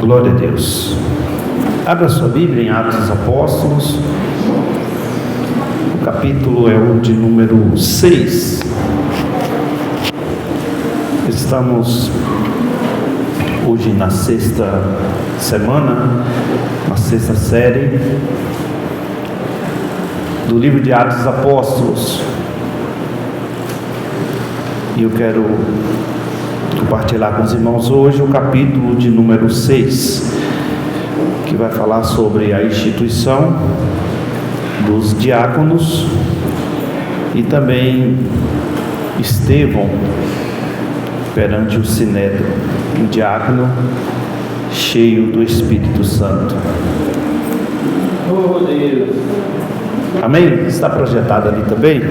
Glória a Deus. Abra sua Bíblia em Atos dos Apóstolos. O capítulo é o de número 6. Estamos hoje na sexta semana, na sexta série do livro de Atos dos Apóstolos. E eu quero compartilhar com os irmãos hoje o capítulo de número 6, que vai falar sobre a instituição dos diáconos e também Estevão perante o Sinédrio, um diácono cheio do Espírito Santo. Oh Deus! Amém? Está projetado ali também?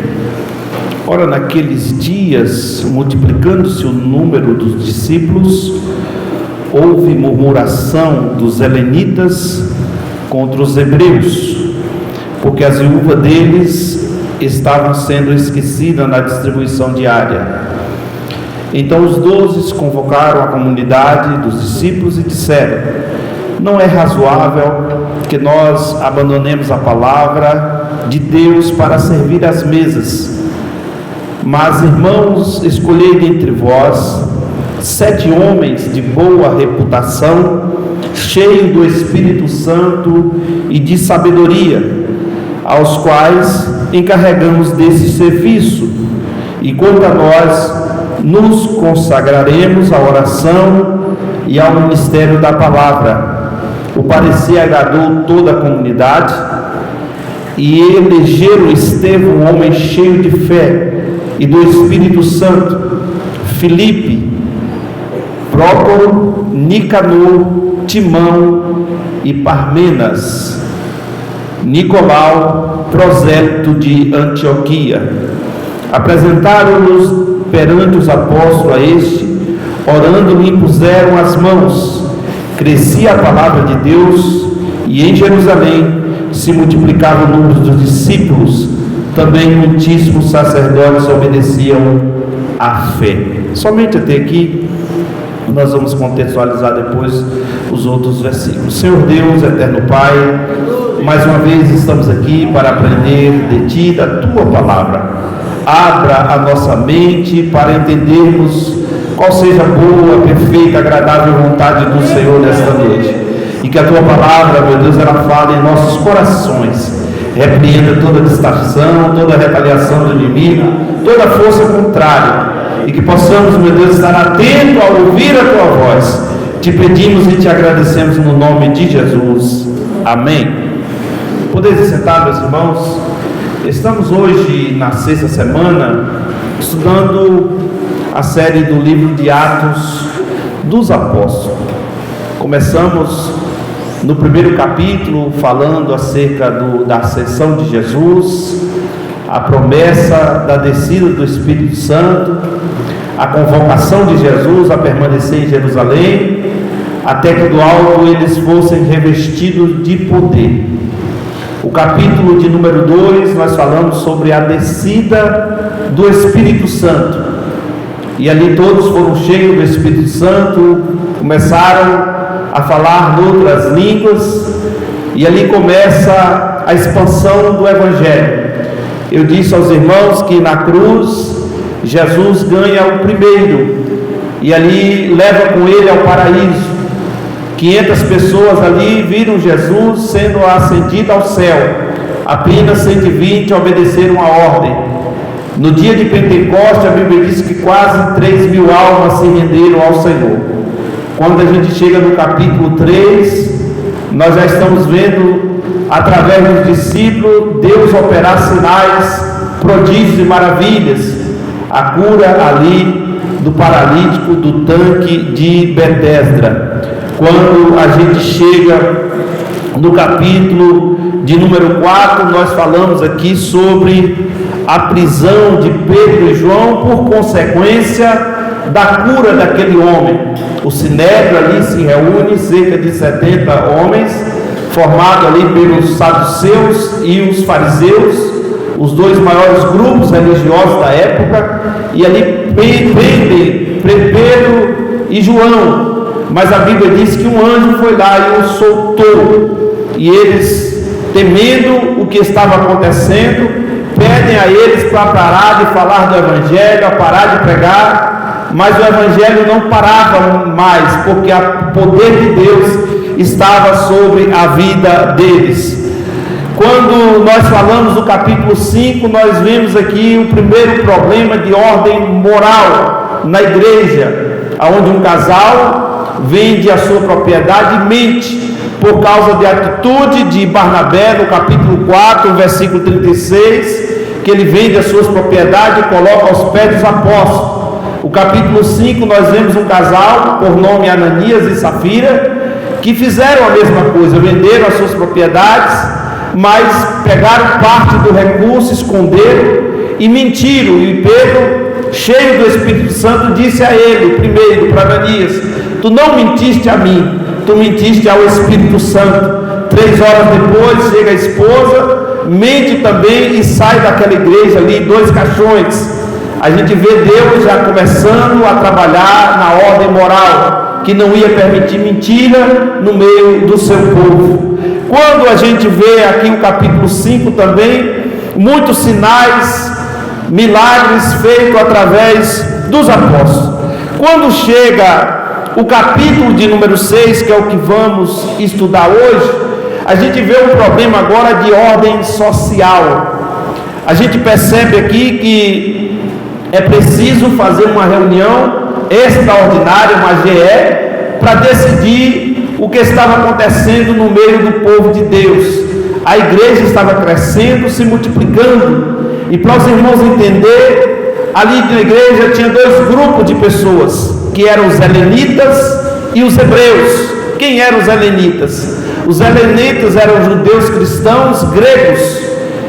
Ora, naqueles dias, multiplicando-se o número dos discípulos, houve murmuração dos helenitas contra os hebreus, porque as viúvas deles estavam sendo esquecidas na distribuição diária. Então os 12 convocaram a comunidade dos discípulos e disseram: não é razoável que nós abandonemos a palavra de Deus para servir às mesas. Mas, irmãos, escolhei dentre vós 7 homens de boa reputação, cheios do Espírito Santo e de sabedoria, aos quais encarregamos desse serviço. E quanto a nós, nos consagraremos à oração e ao ministério da palavra. O parecer agradou toda a comunidade, e elegeram Estevão, um homem cheio de fé e do Espírito Santo, Filipe, Prócoro, Nicanor, Timão e Parmenas, Nicolau, prosélito de Antioquia. Apresentaram-nos perante os apóstolos a este, orando lhe impuseram as mãos. Crescia a palavra de Deus, e em Jerusalém se multiplicava o número dos discípulos. Também muitíssimos sacerdotes obedeciam à fé. Somente até aqui. Nós vamos contextualizar depois os outros versículos. Senhor Deus, eterno Pai, mais uma vez estamos aqui para aprender de Ti, da Tua palavra. Abra a nossa mente para entendermos qual seja a boa, perfeita, agradável vontade do Senhor nesta noite. E que a Tua palavra, meu Deus, ela fale em nossos corações. Repreenda toda distração, toda retaliação do inimigo, toda força contrária. E que possamos, meu Deus, estar atento ao ouvir a Tua voz. Te pedimos e te agradecemos no nome de Jesus. Amém. Podeis sentar, meus irmãos. Estamos hoje na sexta semana estudando a série do livro de Atos dos Apóstolos. Começamos no primeiro capítulo falando acerca da ascensão de Jesus, a promessa da descida do Espírito Santo, a convocação de Jesus a permanecer em Jerusalém, até que do alto eles fossem revestidos de poder. O capítulo de número 2, nós falamos sobre a descida do Espírito Santo, e ali todos foram cheios do Espírito Santo, começaram a falar noutras línguas, e ali começa a expansão do Evangelho. Eu disse aos irmãos que na cruz Jesus ganha o primeiro, e ali leva com ele ao paraíso. 500 pessoas ali viram Jesus sendo ascendido ao céu, apenas 120 obedeceram a ordem. No dia de Pentecostes, a Bíblia diz que quase 3.000 almas se renderam ao Senhor. Quando a gente chega no capítulo 3, nós já estamos vendo, através dos discípulos, Deus operar sinais, prodígios e maravilhas. A cura ali do paralítico do tanque de Betesda. Quando a gente chega no capítulo de número 4, nós falamos aqui sobre a prisão de Pedro e João por consequência da cura daquele homem. O Sinédrio ali se reúne, cerca de 70 homens, formado ali pelos saduceus e os fariseus, os dois maiores grupos religiosos da época, e ali prendem Pedro e João, mas a Bíblia diz que um anjo foi lá e o soltou, e eles, temendo o que estava acontecendo, pedem a eles para parar de falar do Evangelho, a parar de pregar, mas o Evangelho não parava mais, porque o poder de Deus estava sobre a vida deles. Quando nós falamos do capítulo 5, nós vemos aqui o primeiro problema de ordem moral na igreja, onde um casal vende a sua propriedade e mente por causa de atitude de Barnabé, no capítulo 4, versículo 36, que ele vende as suas propriedades e coloca aos pés dos apóstolos. O capítulo 5, nós vemos um casal, por nome Ananias e Safira, que fizeram a mesma coisa, venderam as suas propriedades, mas pegaram parte do recurso, esconderam e mentiram. E Pedro, cheio do Espírito Santo, disse a ele, primeiro, para Ananias: tu não mentiste a mim, tu mentiste ao Espírito Santo. 3 horas depois chega a esposa, mente também e sai daquela igreja ali, 2 caixões. A gente vê Deus já começando a trabalhar na ordem moral, que não ia permitir mentira no meio do seu povo. Quando a gente vê aqui o capítulo 5 também, muitos sinais, milagres feitos através dos apóstolos. Quando chega o capítulo de número 6, que é o que vamos estudar hoje, a gente vê um problema agora de ordem social. A gente percebe aqui que é preciso fazer uma reunião extraordinária, uma GE, para decidir o que estava acontecendo no meio do povo de Deus. A igreja estava crescendo, se multiplicando, e para os irmãos entender, ali na igreja tinha 2 grupos de pessoas, que eram os helenitas e os hebreus. Quem eram os helenitas? Os helenitas eram os judeus cristãos gregos,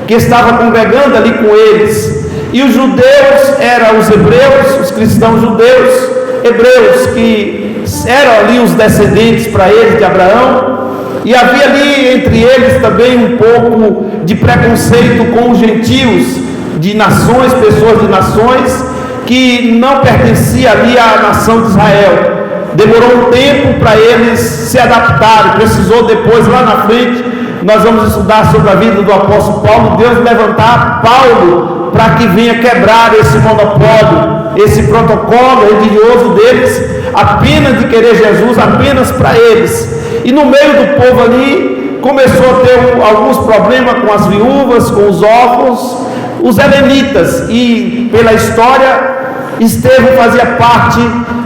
que estavam congregando ali com eles, e os judeus eram os hebreus, os cristãos judeus, hebreus, que eram ali os descendentes para eles de Abraão, e havia ali entre eles também um pouco de preconceito com os gentios, de nações, pessoas de nações, que não pertenciam ali à nação de Israel. Demorou um tempo para eles se adaptarem, precisou depois, lá na frente, nós vamos estudar sobre a vida do apóstolo Paulo, Deus levantar Paulo para que venha quebrar esse monopólio, esse protocolo religioso deles, apenas de querer Jesus, apenas para eles. E no meio do povo ali, começou a ter alguns problemas com as viúvas, com os órfãos, os helenitas, e pela história, Estevão fazia parte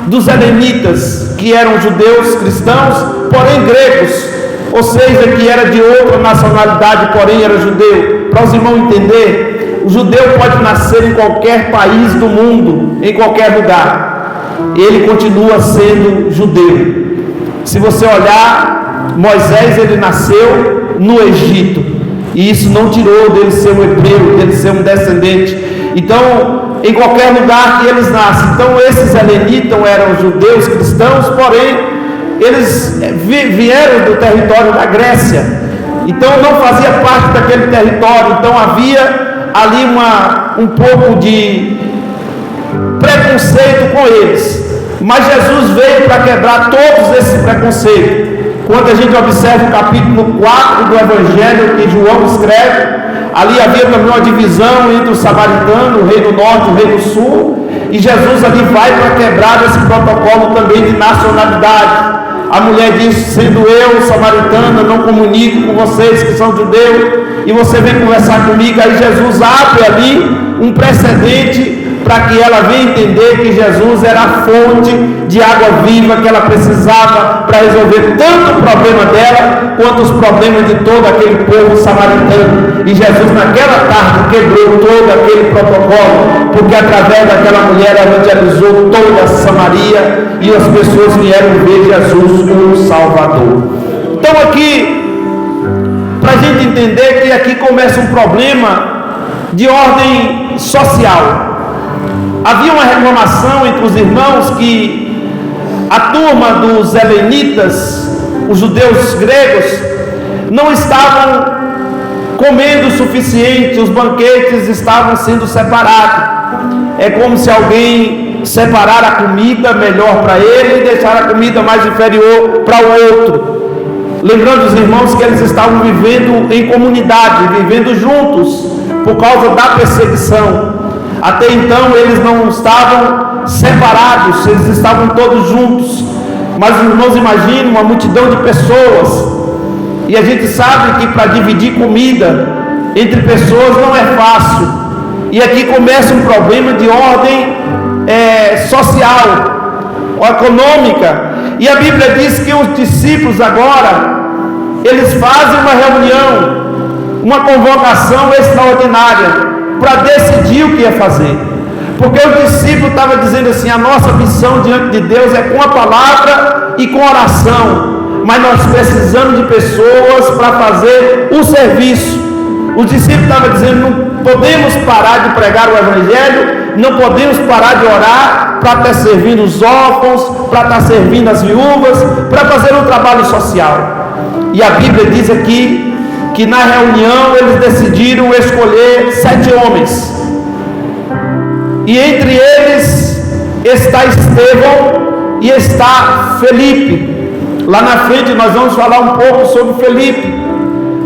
dos helenitas, que eram judeus cristãos, porém gregos, ou seja, que era de outra nacionalidade, porém era judeu. Para os irmãos entender, o judeu pode nascer em qualquer país do mundo, em qualquer lugar, ele continua sendo judeu. Se você olhar, Moisés, ele nasceu no Egito, e isso não tirou dele ser um hebreu, dele ser um descendente. Então, em qualquer lugar que eles nascem. Então, esses helenitas eram judeus cristãos, porém eles vieram do território da Grécia, então não fazia parte daquele território. Então havia ali um pouco de preconceito com eles, mas Jesus veio para quebrar todos esses preconceitos. Quando a gente observa o capítulo 4 do Evangelho que João escreve, ali havia também uma divisão entre o samaritano, o rei do norte e o rei do sul, e Jesus ali vai para quebrar esse protocolo também de nacionalidade. A mulher diz: sendo eu samaritana, não comunico com vocês que são judeus, e você vem conversar comigo. Aí Jesus abre ali um precedente para que ela venha entender que Jesus era a fonte de água viva que ela precisava para resolver tanto o problema dela quanto os problemas de todo aquele povo samaritano. E Jesus naquela tarde quebrou todo aquele protocolo, porque através daquela mulher evangelizou toda a Samaria, e as pessoas vieram ver Jesus como Salvador. Então aqui, para a gente entender que aqui começa um problema de ordem social. Havia uma reclamação entre os irmãos que a turma dos helenitas, os judeus gregos, não estavam comendo o suficiente, os banquetes estavam sendo separados. É como se alguém separar a comida melhor para ele e deixar a comida mais inferior para o outro. Lembrando os irmãos que eles estavam vivendo em comunidade, vivendo juntos, por causa da perseguição. Até então eles não estavam separados, eles estavam todos juntos. Mas os irmãos imaginam uma multidão de pessoas, e a gente sabe que para dividir comida entre pessoas não é fácil. E aqui começa um problema de ordem social, econômica. E a Bíblia diz que os discípulos agora, eles fazem uma reunião, uma convocação extraordinária, para decidir o que ia fazer. Porque o discípulo estava dizendo assim: a nossa missão diante de Deus é com a palavra e com a oração, mas nós precisamos de pessoas para fazer o serviço. Os discípulos estavam dizendo: não podemos parar de pregar o Evangelho, não podemos parar de orar para estar servindo os órfãos, para estar servindo as viúvas, para fazer um trabalho social. E a Bíblia diz aqui que na reunião eles decidiram escolher 7 homens, e entre eles está Estevão e está Felipe. Lá na frente nós vamos falar um pouco sobre Felipe,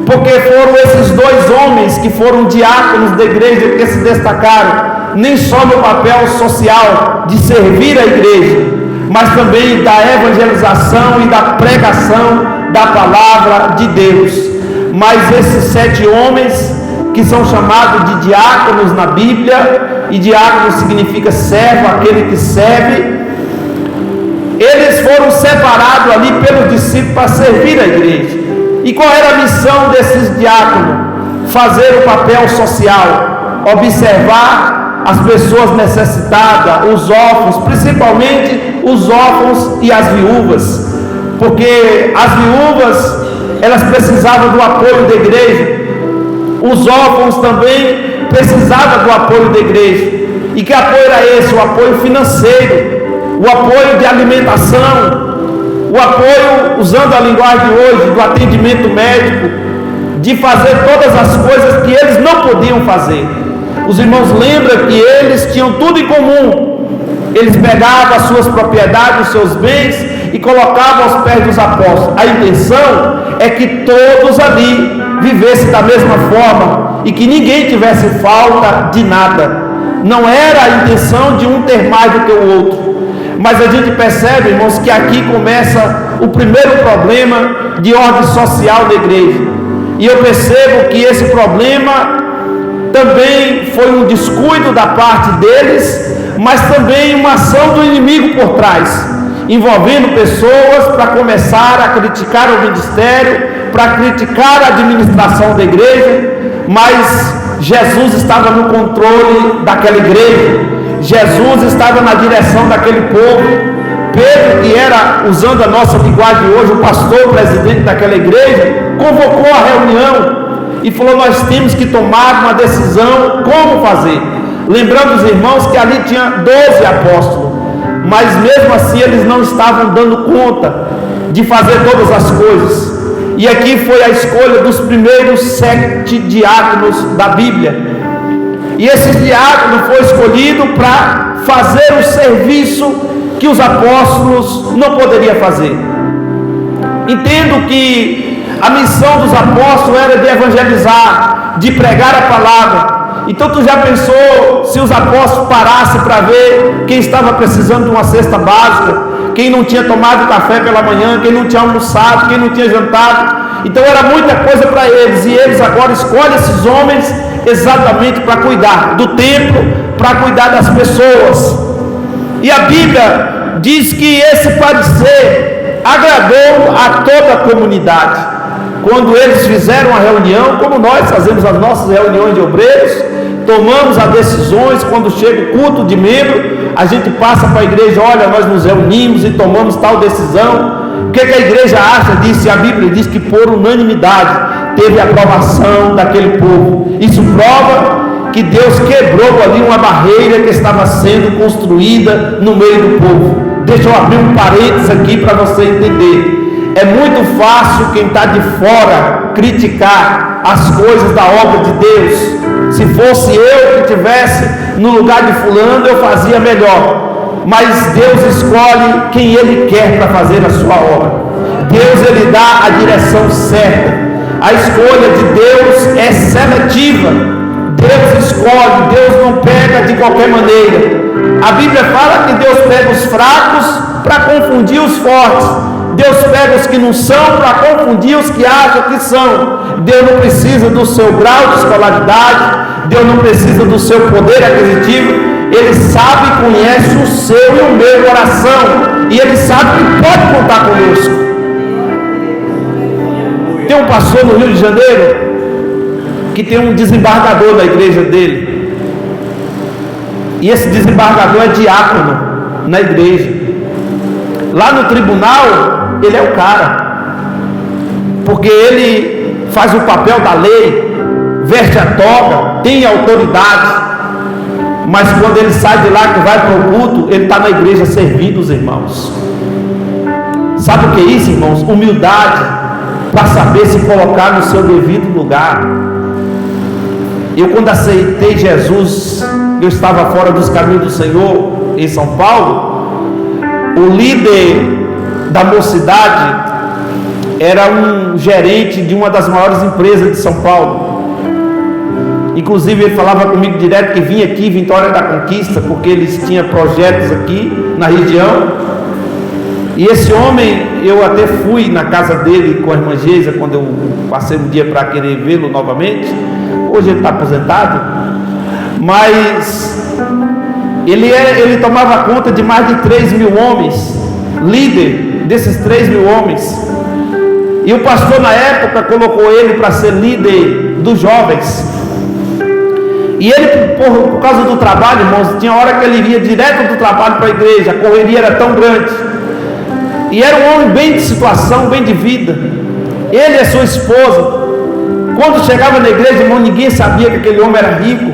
porque foram esses 2 homens que foram diáconos da igreja que se destacaram, nem só no papel social de servir a igreja, mas também da evangelização e da pregação da palavra de Deus. Mas esses 7 homens, que são chamados de diáconos na Bíblia, e diácono significa servo, aquele que serve, eles foram separados ali pelos discípulos para servir a igreja. E qual era a missão desses diáconos? Fazer o papel social, observar as pessoas necessitadas, os órfãos, principalmente os órfãos e as viúvas, porque as viúvas, elas precisavam do apoio da igreja, os órfãos também precisavam do apoio da igreja. E que apoio era esse? O apoio financeiro, o apoio de alimentação, o apoio, usando a linguagem de hoje, do atendimento médico, de fazer todas as coisas que eles não podiam fazer. Os irmãos lembram que eles tinham tudo em comum. Eles pegavam as suas propriedades, os seus bens, e colocavam aos pés dos apóstolos. A intenção é que todos ali vivessem da mesma forma e que ninguém tivesse falta de nada. Não era a intenção de um ter mais do que o outro. Mas a gente percebe, irmãos, que aqui começa o primeiro problema de ordem social da igreja. E eu percebo que esse problema também foi um descuido da parte deles, mas também uma ação do inimigo por trás, envolvendo pessoas para começar a criticar o ministério, para criticar a administração da igreja. Mas Jesus estava no controle daquela igreja, Jesus estava na direção daquele povo. Pedro, que era, usando a nossa linguagem de hoje, o pastor, presidente daquela igreja, convocou a reunião e falou: nós temos que tomar uma decisão, como fazer. Lembrando os irmãos que ali tinha 12 apóstolos, mas mesmo assim eles não estavam dando conta de fazer todas as coisas. E aqui foi a escolha dos primeiros 7 diáconos da Bíblia. E esse diácono foi escolhido para fazer o serviço que os apóstolos não poderiam fazer. Entendo que a missão dos apóstolos era de evangelizar, de pregar a palavra. Então tu já pensou se os apóstolos parassem para ver quem estava precisando de uma cesta básica, quem não tinha tomado café pela manhã, quem não tinha almoçado, quem não tinha jantado? Então era muita coisa para eles, e eles agora escolhem esses homens exatamente para cuidar do templo, para cuidar das pessoas. E a Bíblia diz que esse parecer agradou a toda a comunidade. Quando eles fizeram a reunião, como nós fazemos as nossas reuniões de obreiros, tomamos as decisões. Quando chega o culto de membro, a gente passa para a igreja: olha, nós nos reunimos e tomamos tal decisão. O que a igreja acha disso? E a Bíblia diz que por unanimidade teve a aprovação daquele povo. Isso prova que Deus quebrou ali uma barreira que estava sendo construída no meio do povo. Deixa eu abrir um parênteses aqui para você entender. É muito fácil quem está de fora criticar as coisas da obra de Deus. Se fosse eu que estivesse no lugar de fulano, eu fazia melhor. mas Deus escolhe quem Ele quer para fazer a sua obra. Deus, Ele dá a direção certa. A escolha de Deus é seletiva. Deus escolhe, Deus não pega de qualquer maneira. A Bíblia fala que Deus pega os fracos para confundir os fortes. Deus pega os que não são para confundir os que acham que são. Deus não precisa do seu grau de escolaridade, Deus não precisa do seu poder aquisitivo. Ele sabe e conhece o seu e o meu coração, e Ele sabe que pode contar conosco. Tem um pastor no Rio de Janeiro que tem um desembargador da igreja dele, e esse desembargador é diácono na igreja. Lá no tribunal ele é o cara, porque ele faz o papel da lei, veste a toga, tem autoridade, mas quando ele sai de lá, que vai para o culto, ele está na igreja servindo os irmãos. Sabe o que é isso, irmãos? Humildade, para saber se colocar no seu devido lugar. Eu, quando aceitei Jesus, eu estava fora dos caminhos do Senhor, em São Paulo. O líder da mocidade era um gerente de uma das maiores empresas de São Paulo. Inclusive ele falava comigo direto que vinha aqui, Vitória da Conquista, porque eles tinham projetos aqui na região. E esse homem, eu até fui na casa dele com a irmã Geisa, quando eu passei um dia para querer vê-lo novamente. Hoje ele está aposentado, mas ele tomava conta de mais de 3.000 homens, líder desses 3.000 homens. E o pastor na época colocou ele para ser líder dos jovens. E ele, por causa do trabalho, irmãos, tinha hora que ele ia direto do trabalho para a igreja, a correria era tão grande. E era um homem bem de situação, bem de vida. Ele e a sua esposa, quando chegava na igreja, irmão, ninguém sabia que aquele homem era rico.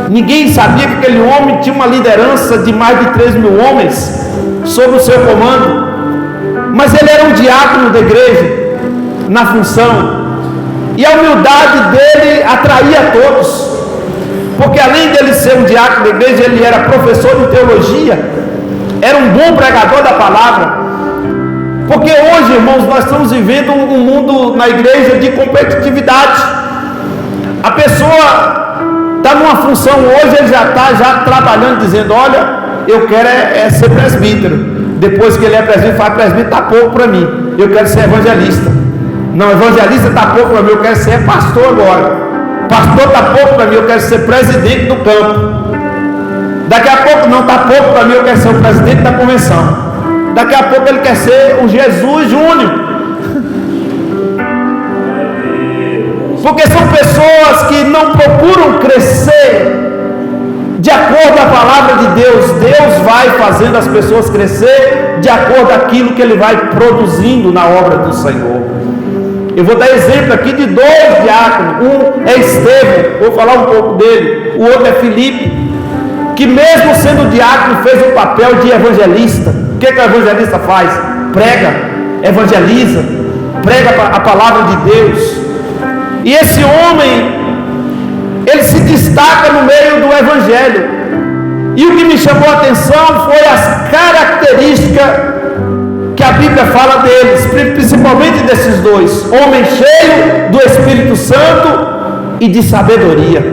Ninguém sabia que aquele homem tinha uma liderança de mais de 3.000 homens sob o seu comando. Mas ele era um diácono da igreja, na função. E a humildade dele atraía a todos. Porque além dele ser um diácono da igreja, ele era professor de teologia, era um bom pregador da palavra. Porque hoje, irmãos, nós estamos vivendo um mundo na igreja de competitividade. A pessoa está numa função hoje, ele já está trabalhando, dizendo: olha, eu quero ser presbítero. Depois que ele é presbítero, fala: presbítero está pouco para mim, eu quero ser evangelista. Não, evangelista está pouco para mim, eu quero ser pastor agora. Pastor está pouco para mim, eu quero ser presidente do campo. Daqui a pouco não está pouco para mim, eu quero ser o presidente da convenção. Daqui a pouco ele quer ser o Jesus Júnior. Porque são pessoas que não procuram crescer de acordo com a palavra de Deus. Deus vai fazendo as pessoas crescer de acordo com aquilo que Ele vai produzindo na obra do Senhor. Eu vou dar exemplo aqui de 2 diáconos. Um é Estevão, vou falar um pouco dele. O outro é Filipe, que mesmo sendo diácono fez o papel de evangelista. O que o evangelista faz? Prega, evangeliza, prega a palavra de Deus. E esse homem, ele se destaca no meio do evangelho. E o que me chamou a atenção foi as características que a Bíblia fala deles, principalmente desses 2: homem cheio do Espírito Santo e de sabedoria.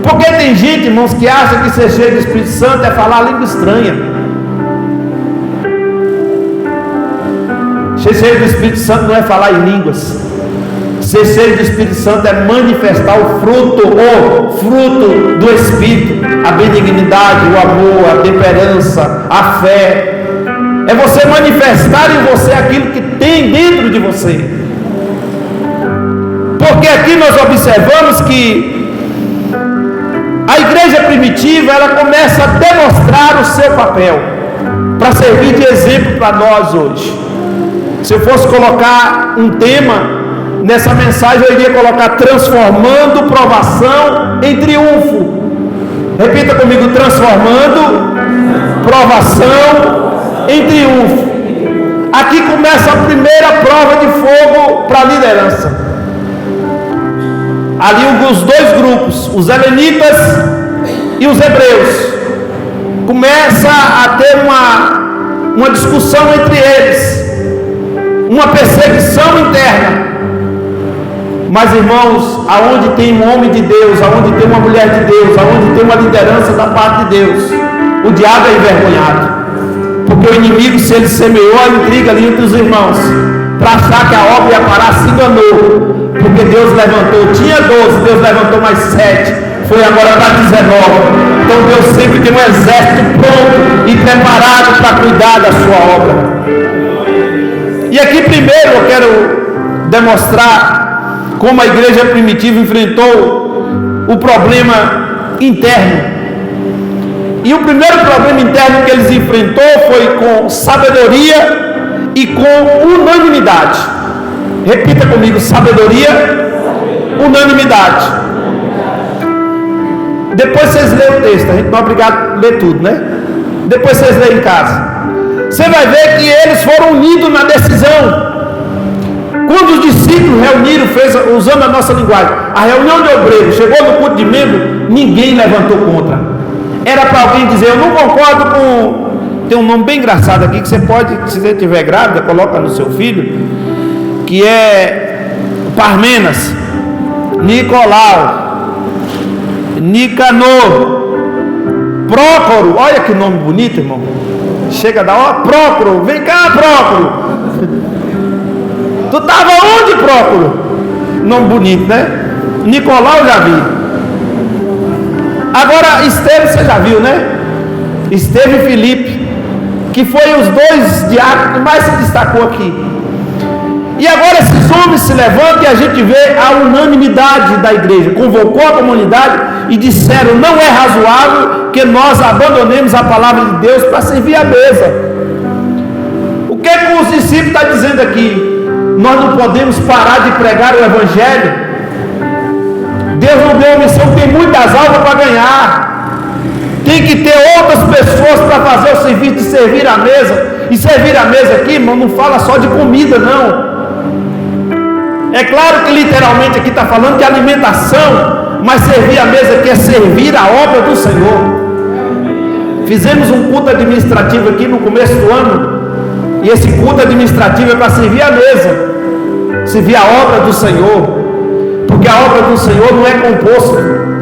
Porque tem gente, irmãos, que acha que ser cheio do Espírito Santo é falar língua estranha. Ser cheio do Espírito Santo não é falar em línguas. Ser cheio do Espírito Santo é manifestar o fruto do Espírito: a benignidade, o amor, a temperança, a fé. É você manifestar em você aquilo que tem dentro de você. Porque aqui nós observamos que a igreja primitiva, ela começa a demonstrar o seu papel para servir de exemplo para nós hoje. Se eu fosse colocar um tema nessa mensagem, eu iria colocar: transformando provação em triunfo. Repita comigo: transformando provação em triunfo. Aqui começa a primeira prova de fogo para a liderança. Ali os 2 grupos, os helenitas e os hebreus, começa a ter uma discussão entre eles, uma perseguição interna. Mas, irmãos, aonde tem um homem de Deus, aonde tem uma mulher de Deus, aonde tem uma liderança da parte de Deus, o diabo é envergonhado, porque o inimigo, se ele semeou a intriga ali entre os irmãos, para achar que a obra ia parar, se enganou, porque Deus levantou, tinha 12, Deus levantou mais 7, foi agora para 19. Então Deus sempre tem um exército pronto e preparado para cuidar da sua obra. E aqui primeiro eu quero demonstrar como a igreja primitiva enfrentou o problema interno. E o primeiro problema interno que eles enfrentou foi com sabedoria e com unanimidade. Repita comigo: sabedoria, unanimidade. Depois vocês leem o texto, a gente não é obrigado a ler tudo, né? Depois vocês leem em casa. Você vai ver que eles foram unidos na decisão. Quando os discípulos reuniram, usando a nossa linguagem, a reunião de obreiros, chegou no culto de membro, ninguém levantou contra. Era para alguém dizer: eu não concordo com... Tem um nome bem engraçado aqui, que você pode, se você estiver grávida, coloca no seu filho, que é Parmenas, Nicolau, Nicanor, Prócoro. Olha que nome bonito, irmão. Chega da hora: Prócoro, vem cá, Prócoro. Tu estava onde, Prócoro? Nome bonito, né? Nicolau eu já vi. Agora Estevão você já viu, né? Estevão e Filipe, que foi os dois diáconos que mais se destacou aqui. E agora esses homens se levantam e a gente vê a unanimidade da igreja. Convocou a comunidade e disseram: não é razoável que nós abandonemos a palavra de Deus para servir a mesa. O que os discípulos estão dizendo aqui? Nós não podemos parar de pregar o evangelho. Deus não deu uma missão, tem muitas almas para ganhar. Tem que ter outras pessoas para fazer o serviço de servir a mesa. E servir a mesa aqui, irmão, não fala só de comida, não. É claro que literalmente aqui está falando de alimentação, mas servir a mesa aqui é servir a obra do Senhor. Fizemos um culto administrativo aqui no começo do ano, e esse culto administrativo é para servir a mesa, servir a obra do Senhor, porque a obra do Senhor não é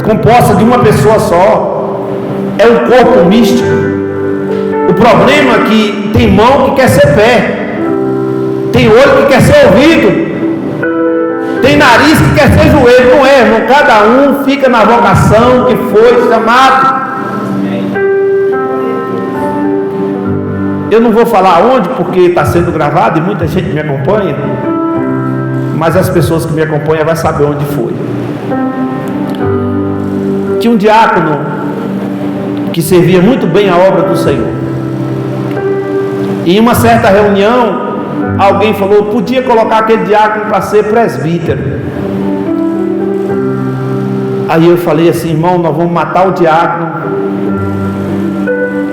composta de uma pessoa só, é um corpo místico. O problema é que tem mão que quer ser pé, tem olho que quer ser ouvido, tem nariz que quer ser joelho. Não é, irmão, cada um fica na vocação que foi chamado. Eu não vou falar onde, porque está sendo gravado e muita gente me acompanha, mas as pessoas que me acompanham vão saber onde foi. Tinha um diácono que servia muito bem a obra do Senhor, e em uma certa reunião alguém falou: podia colocar aquele diácono para ser presbítero. Aí eu falei assim: irmão, nós vamos matar o diácono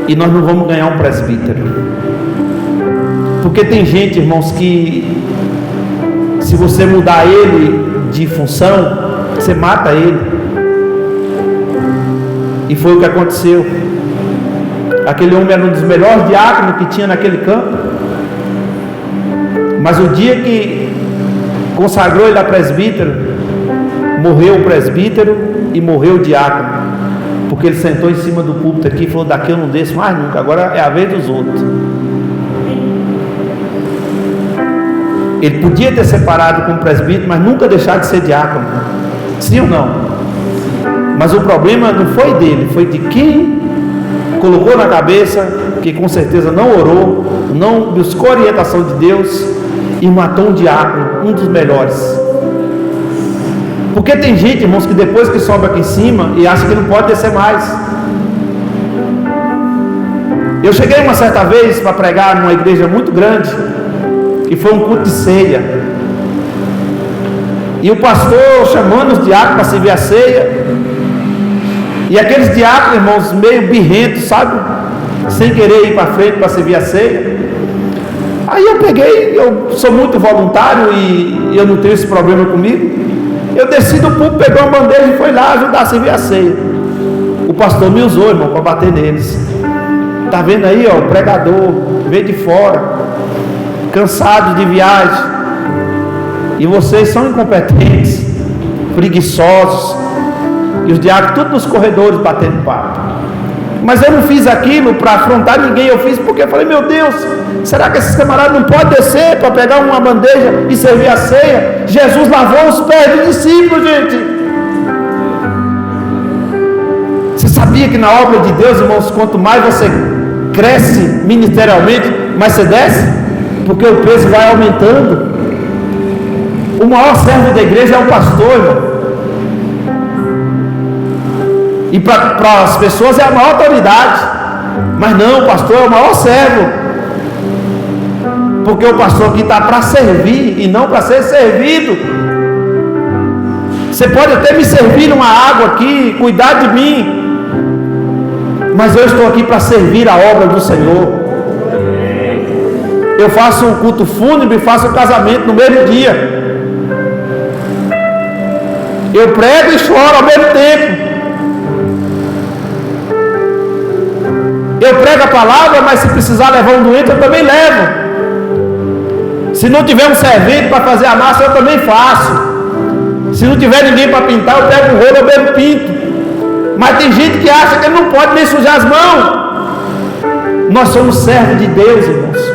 e nós não vamos ganhar um presbítero. Porque tem gente, irmãos, que se você mudar ele de função, você mata ele. E foi o que aconteceu. Aquele homem era um dos melhores diáconos que tinha naquele campo, mas o dia que consagrou ele a presbítero, morreu o presbítero e morreu o diácono, porque ele sentou em cima do púlpito aqui e falou: daqui eu não desço mais nunca, agora é a vez dos outros. Ele podia ter separado com o presbítero, mas nunca deixar de ser diácono. Sim ou não? Mas o problema não foi dele, foi de quem colocou na cabeça, que com certeza não orou, não buscou a orientação de Deus e matou um diácono, um dos melhores. Porque tem gente, irmãos, que depois que sobe aqui em cima e acha que não pode descer mais. Eu cheguei uma certa vez para pregar numa igreja muito grande, e foi um culto de ceia, e o pastor chamando os diáconos para servir a ceia, e aqueles diáconos, irmãos, meio birrentos, sabe, sem querer ir para frente para servir a ceia. Aí eu peguei, eu sou muito voluntário e eu não tenho esse problema comigo, eu desci do púlpito, pegou uma bandeja e foi lá ajudar a servir a ceia. O pastor me usou, irmão, para bater neles. Está vendo aí, ó, o pregador veio de fora, cansado de viagem, e vocês são incompetentes, preguiçosos, e os diáconos tudo nos corredores batendo papo. Mas eu não fiz aquilo para afrontar ninguém, eu fiz porque eu falei, meu Deus, será que esses camaradas não podem descer para pegar uma bandeja e servir a ceia? Jesus lavou os pés dos discípulos, gente. Você sabia que na obra de Deus, irmãos, quanto mais você cresce ministerialmente, mais você desce? Porque o peso vai aumentando. O maior servo da igreja é o pastor, irmão. E para as pessoas é a maior autoridade. Mas não, o pastor é o maior servo. Porque o pastor aqui está para servir e não para ser servido. Você pode até me servir uma água aqui, cuidar de mim, mas eu estou aqui para servir a obra do Senhor. Eu faço um culto fúnebre, faço um casamento no mesmo dia. Eu prego e choro ao mesmo tempo. Eu prego a palavra, mas se precisar levar um doente, eu também levo. Se não tiver um servente para fazer a massa, eu também faço. Se não tiver ninguém para pintar, eu pego um rolo, eu mesmo pinto. Mas tem gente que acha que ele não pode nem sujar as mãos. Nós somos servos de Deus, irmãos.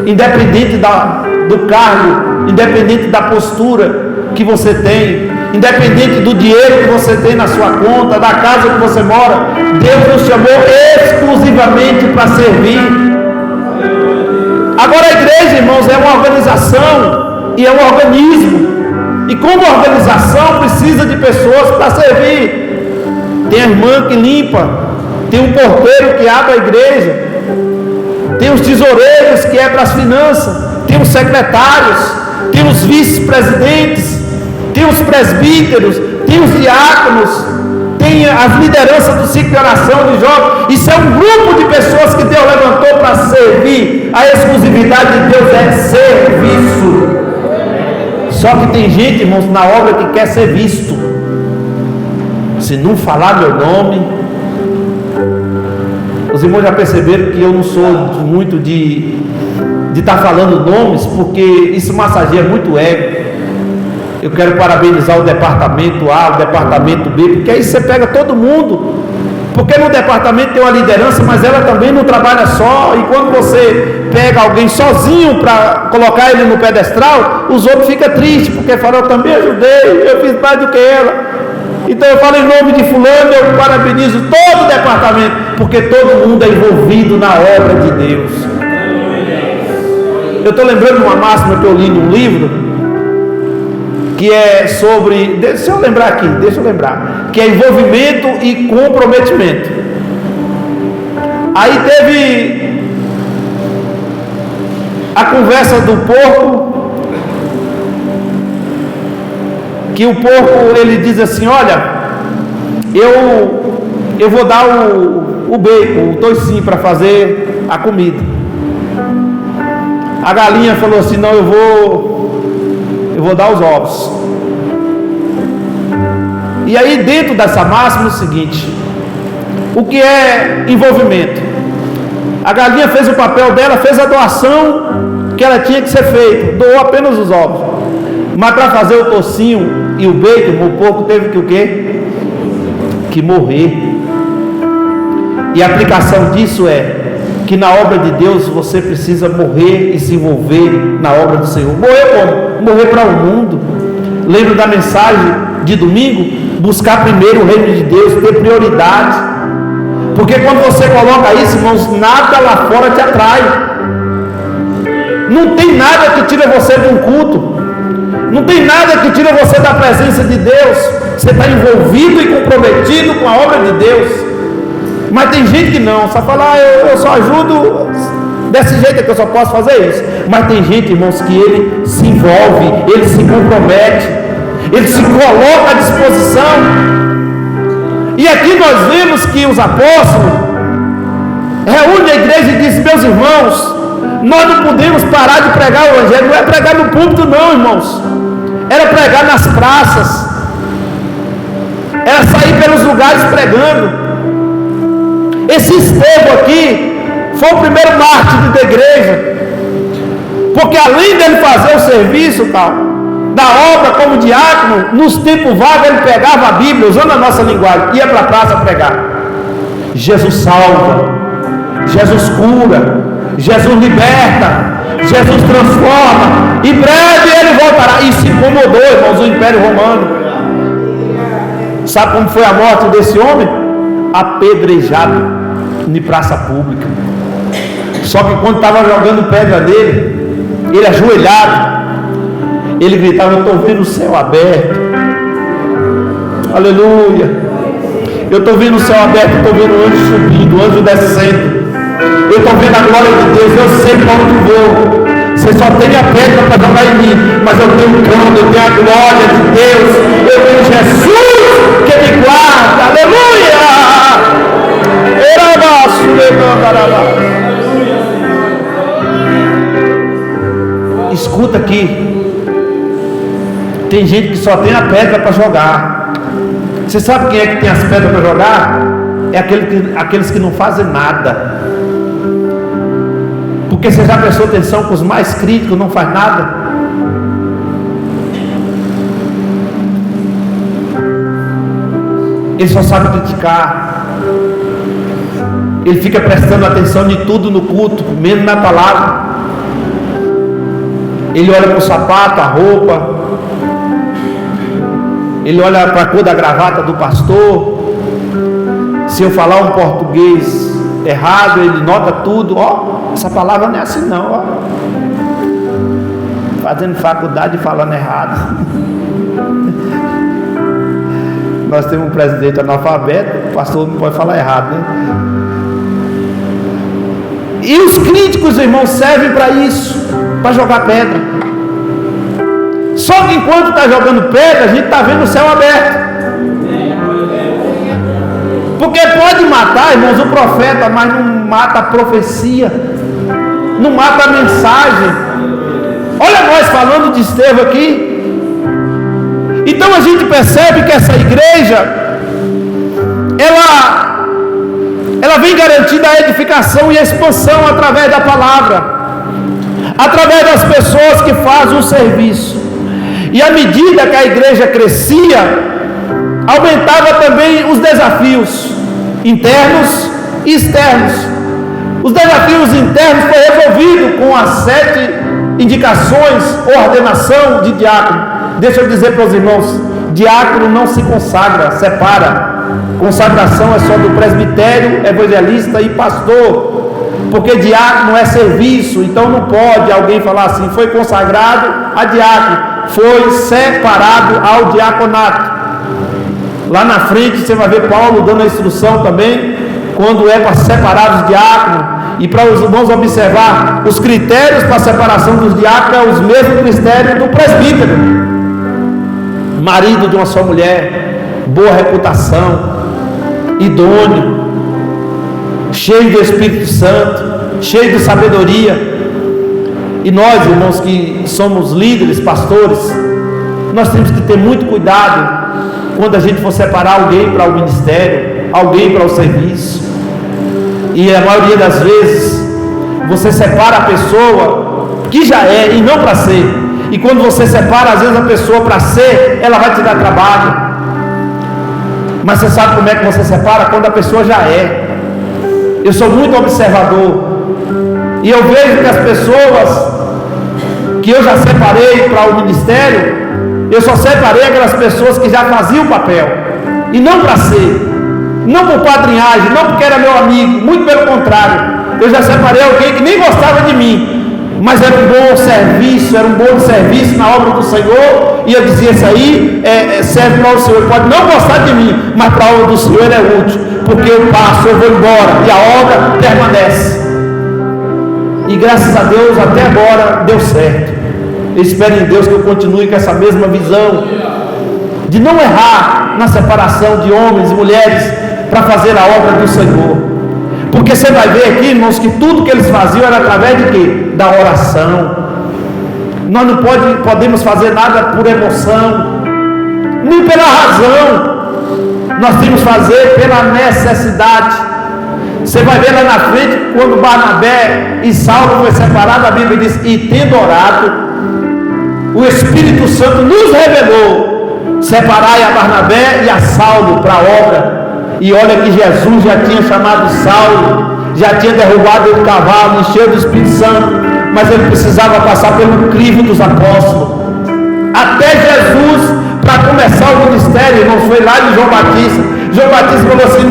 Independente do cargo, independente da postura que você tem, independente do dinheiro que você tem na sua conta, da casa que você mora, Deus nos chamou exclusivamente para servir. Agora a igreja, irmãos, é uma organização e é um organismo, e como organização precisa de pessoas para servir. Tem a irmã que limpa, tem um porteiro que abre a igreja, tem os tesoureiros que é para as finanças, tem os secretários, tem os vice-presidentes, tem os presbíteros, tem os diáconos, tem as lideranças do ciclo de oração de jovens. Isso é um grupo de pessoas que Deus levantou para servir. A exclusividade de Deus é serviço. Só que tem gente, irmãos, na obra que quer ser visto. Se não falar meu nome, os irmãos já perceberam que eu não sou muito de estar falando nomes, porque isso massageia muito ego. Eu quero parabenizar o departamento A, o departamento B, porque aí você pega todo mundo. Porque no departamento tem uma liderança, mas ela também não trabalha só. E quando você pega alguém sozinho para colocar ele no pedestral, os outros ficam tristes, porque falam, eu também ajudei, eu fiz mais do que ela. Então eu falo em nome de fulano, eu parabenizo todo o departamento, porque todo mundo é envolvido na obra de Deus. Eu estou lembrando de uma máxima que eu li num livro, que é sobre, deixa eu lembrar, que é envolvimento e comprometimento. Aí teve a conversa do porco, que o porco ele diz assim, olha, eu vou dar o bacon, o toicinho para fazer a comida. A galinha falou assim, não, eu vou dar os ovos. E aí dentro dessa máxima é o seguinte, o que é envolvimento? A galinha fez o papel dela, fez a doação que ela tinha que ser feita, doou apenas os ovos. Mas para fazer o tocinho e o bacon, o porco teve que o quê? Que morrer. E a aplicação disso é que na obra de Deus você precisa morrer e se envolver na obra do Senhor. Morrer como? Morrer para o mundo. Lembra da mensagem de domingo? Buscar primeiro o reino de Deus, ter prioridade. Porque quando você coloca isso, irmãos, nada lá fora te atrai. Não tem nada que tire você de um culto. Não tem nada que tire você da presença de Deus. Você está envolvido e comprometido com a obra de Deus. Mas tem gente que não, só fala, eu só ajudo desse jeito, que eu só posso fazer isso. Mas tem gente, irmãos, que ele se envolve, ele se compromete, ele se coloca à disposição. E aqui nós vemos que os apóstolos reúnem a igreja e dizem, meus irmãos, nós não podemos parar de pregar o evangelho. Não é pregar no púlpito não, irmãos, era pregar nas praças, era sair pelos lugares pregando. Esse Estevão aqui Foi o primeiro mártir da igreja. Porque além dele fazer o serviço, da obra como diácono, nos tempos vagos ele pegava a Bíblia, usando a nossa linguagem, ia para a praça pregar. Jesus salva, Jesus cura, Jesus liberta, Jesus transforma. Em breve ele voltará. E se incomodou, irmãos, o Império Romano. Sabe como foi a morte desse homem? Apedrejado em praça pública. Só que quando estava jogando pedra nele, ele ajoelhado, ele gritava: eu estou vendo o céu aberto. Aleluia. Eu estou vendo o céu aberto, estou vendo o anjo subindo, o anjo descendo. Eu estou vendo a glória de Deus. Eu sei para onde vou. Você só tem a pedra para jogar em mim, mas eu tenho um trono, eu tenho a glória de Deus, eu tenho Jesus que me guarda. Aleluia. Escuta aqui, tem gente que só tem a pedra para jogar. Você sabe quem é que tem as pedras para jogar? É aqueles que não fazem nada. Porque você já prestou atenção que os mais críticos não faz nada? Ele só sabe criticar. Ele fica prestando atenção de tudo no culto, menos na palavra. Ele olha para o sapato, a roupa. Ele olha para a cor da gravata do pastor. Se eu falar um português errado, ele nota tudo. Ó, essa palavra não é assim não, ó. Fazendo faculdade e falando errado. Nós temos um presidente analfabeto, o pastor não pode falar errado, né? E os críticos, irmãos, servem para isso, para jogar pedra. Só que enquanto está jogando pedra, a gente está vendo o céu aberto. Porque pode matar, irmãos, o profeta, mas não mata a profecia, não mata a mensagem. Olha nós falando de Estevão aqui. Então a gente percebe que essa igreja, ela vem garantindo a edificação e a expansão através da palavra, através das pessoas que fazem o serviço. E à medida que a igreja crescia, aumentava também os desafios internos e externos. Os desafios internos foi resolvido com as 7 indicações, ordenação de diácono. Deixa eu dizer para os irmãos, diácono não se consagra, separa. Consagração é só do presbitério, evangelista e pastor. Porque diácono é serviço, então não pode alguém falar assim, foi consagrado a diácono, foi separado ao diaconato. Lá na frente você vai ver Paulo dando a instrução também, quando é para separar os diáconos, e para os irmãos observar, os critérios para a separação dos diáconos é os mesmos critérios do presbítero. Marido de uma só mulher, boa reputação, idôneo, cheio do Espírito Santo, cheio de sabedoria. E nós, irmãos, que somos líderes, pastores, nós temos que ter muito cuidado quando a gente for separar alguém para o ministério, alguém para o serviço. E a maioria das vezes você separa a pessoa que já é e não para ser. E quando você separa às vezes a pessoa para ser, ela vai te dar trabalho. Mas você sabe como é que você separa? Quando a pessoa já é. Eu sou muito observador, e eu vejo que as pessoas que eu já separei para o ministério, eu só separei aquelas pessoas que já faziam o papel, e não para ser, não por padrinhagem, não porque era meu amigo, muito pelo contrário. Eu já separei alguém que nem gostava de mim, mas era um bom serviço, era um bom serviço na obra do Senhor, e eu dizia, isso aí serve para o Senhor. Ele pode não gostar de mim, mas para a obra do Senhor ele é útil, porque eu passo, eu vou embora, e a obra permanece. E graças a Deus até agora deu certo. Eu espero em Deus que eu continue com essa mesma visão de não errar na separação de homens e mulheres para fazer a obra do Senhor. Porque você vai ver aqui, irmãos, que tudo que eles faziam era através de quê? Da oração. Nós não podemos fazer nada por emoção, nem pela razão. Nós temos que fazer pela necessidade. Você vai ver lá na frente, quando Barnabé e Saulo foi separado, a Bíblia diz: e tendo orado, o Espírito Santo nos revelou: separai a Barnabé e a Saulo para a obra. E olha que Jesus já tinha chamado Saulo, já tinha derrubado o cavalo, encheu do Espírito Santo, mas ele precisava passar pelo crivo dos apóstolos. Até Jesus, para começar o ministério, não foi lá de João Batista. João Batista falou assim: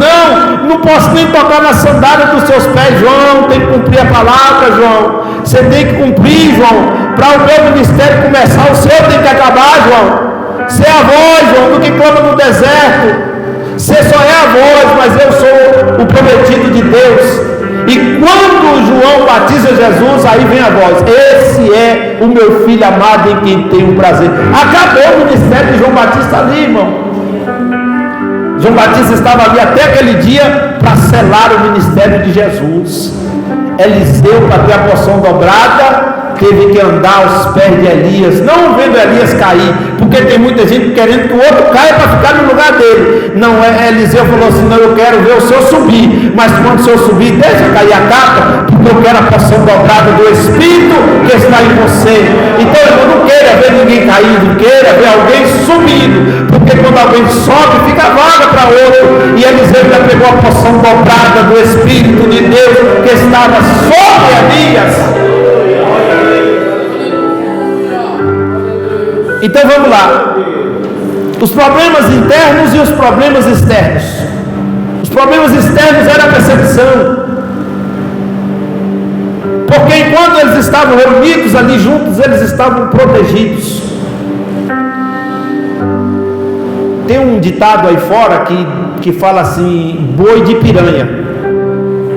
não posso nem tocar na sandália dos seus pés, João, tem que cumprir a palavra, João, você tem que cumprir, João, para o meu ministério começar, o seu tem que acabar, João, você é a voz, João, do que clama no deserto, você só é a voz, mas eu sou o prometido de Deus. E quando João batiza Jesus, aí vem a voz: esse é o meu filho amado em quem tenho prazer. Acabou o ministério de João Batista ali, irmão. João Batista estava ali até aquele dia para selar o ministério de Jesus. Eliseu, para ter a porção dobrada, teve que andar aos pés de Elias, não vendo Elias cair, porque tem muita gente querendo que o outro caia para ficar no lugar dele. Não, Eliseu falou assim: não, eu quero ver o senhor subir, mas quando o senhor subir, deixa cair a capa, porque eu quero a porção dobrada do Espírito que está em você. Então eu não quero ver ninguém caindo, quero ver alguém subindo, porque quando alguém sobe, fica vaga para outro. E Eliseu já pegou a porção dobrada do Espírito de Deus que estava sobre Elias. Então vamos lá, os problemas internos e os problemas externos. Os problemas externos eram a perseguição, porque enquanto eles estavam reunidos ali juntos, eles estavam protegidos. Tem um ditado aí fora que fala assim: boi de piranha.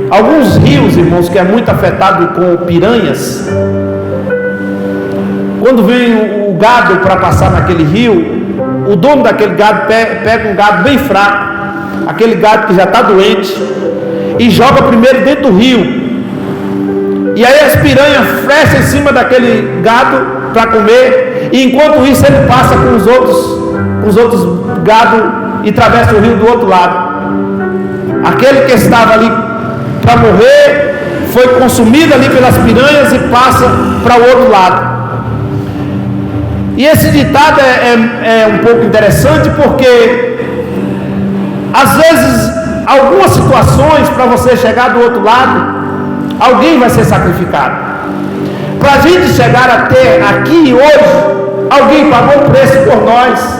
Alguns rios, irmãos, que é muito afetado com piranhas, quando vem o gado para passar naquele rio, o dono daquele gado pega um gado bem fraco, aquele gado que já está doente, e joga primeiro dentro do rio. E aí as piranhas fecham em cima daquele gado para comer, e enquanto isso ele passa com os outros gados e atravessa o rio do outro lado. Aquele que estava ali para morrer foi consumido ali pelas piranhas e passa para o outro lado. E esse ditado é um pouco interessante, porque às vezes algumas situações, para você chegar do outro lado, alguém vai ser sacrificado. Para a gente chegar até aqui hoje, alguém pagou o preço por nós.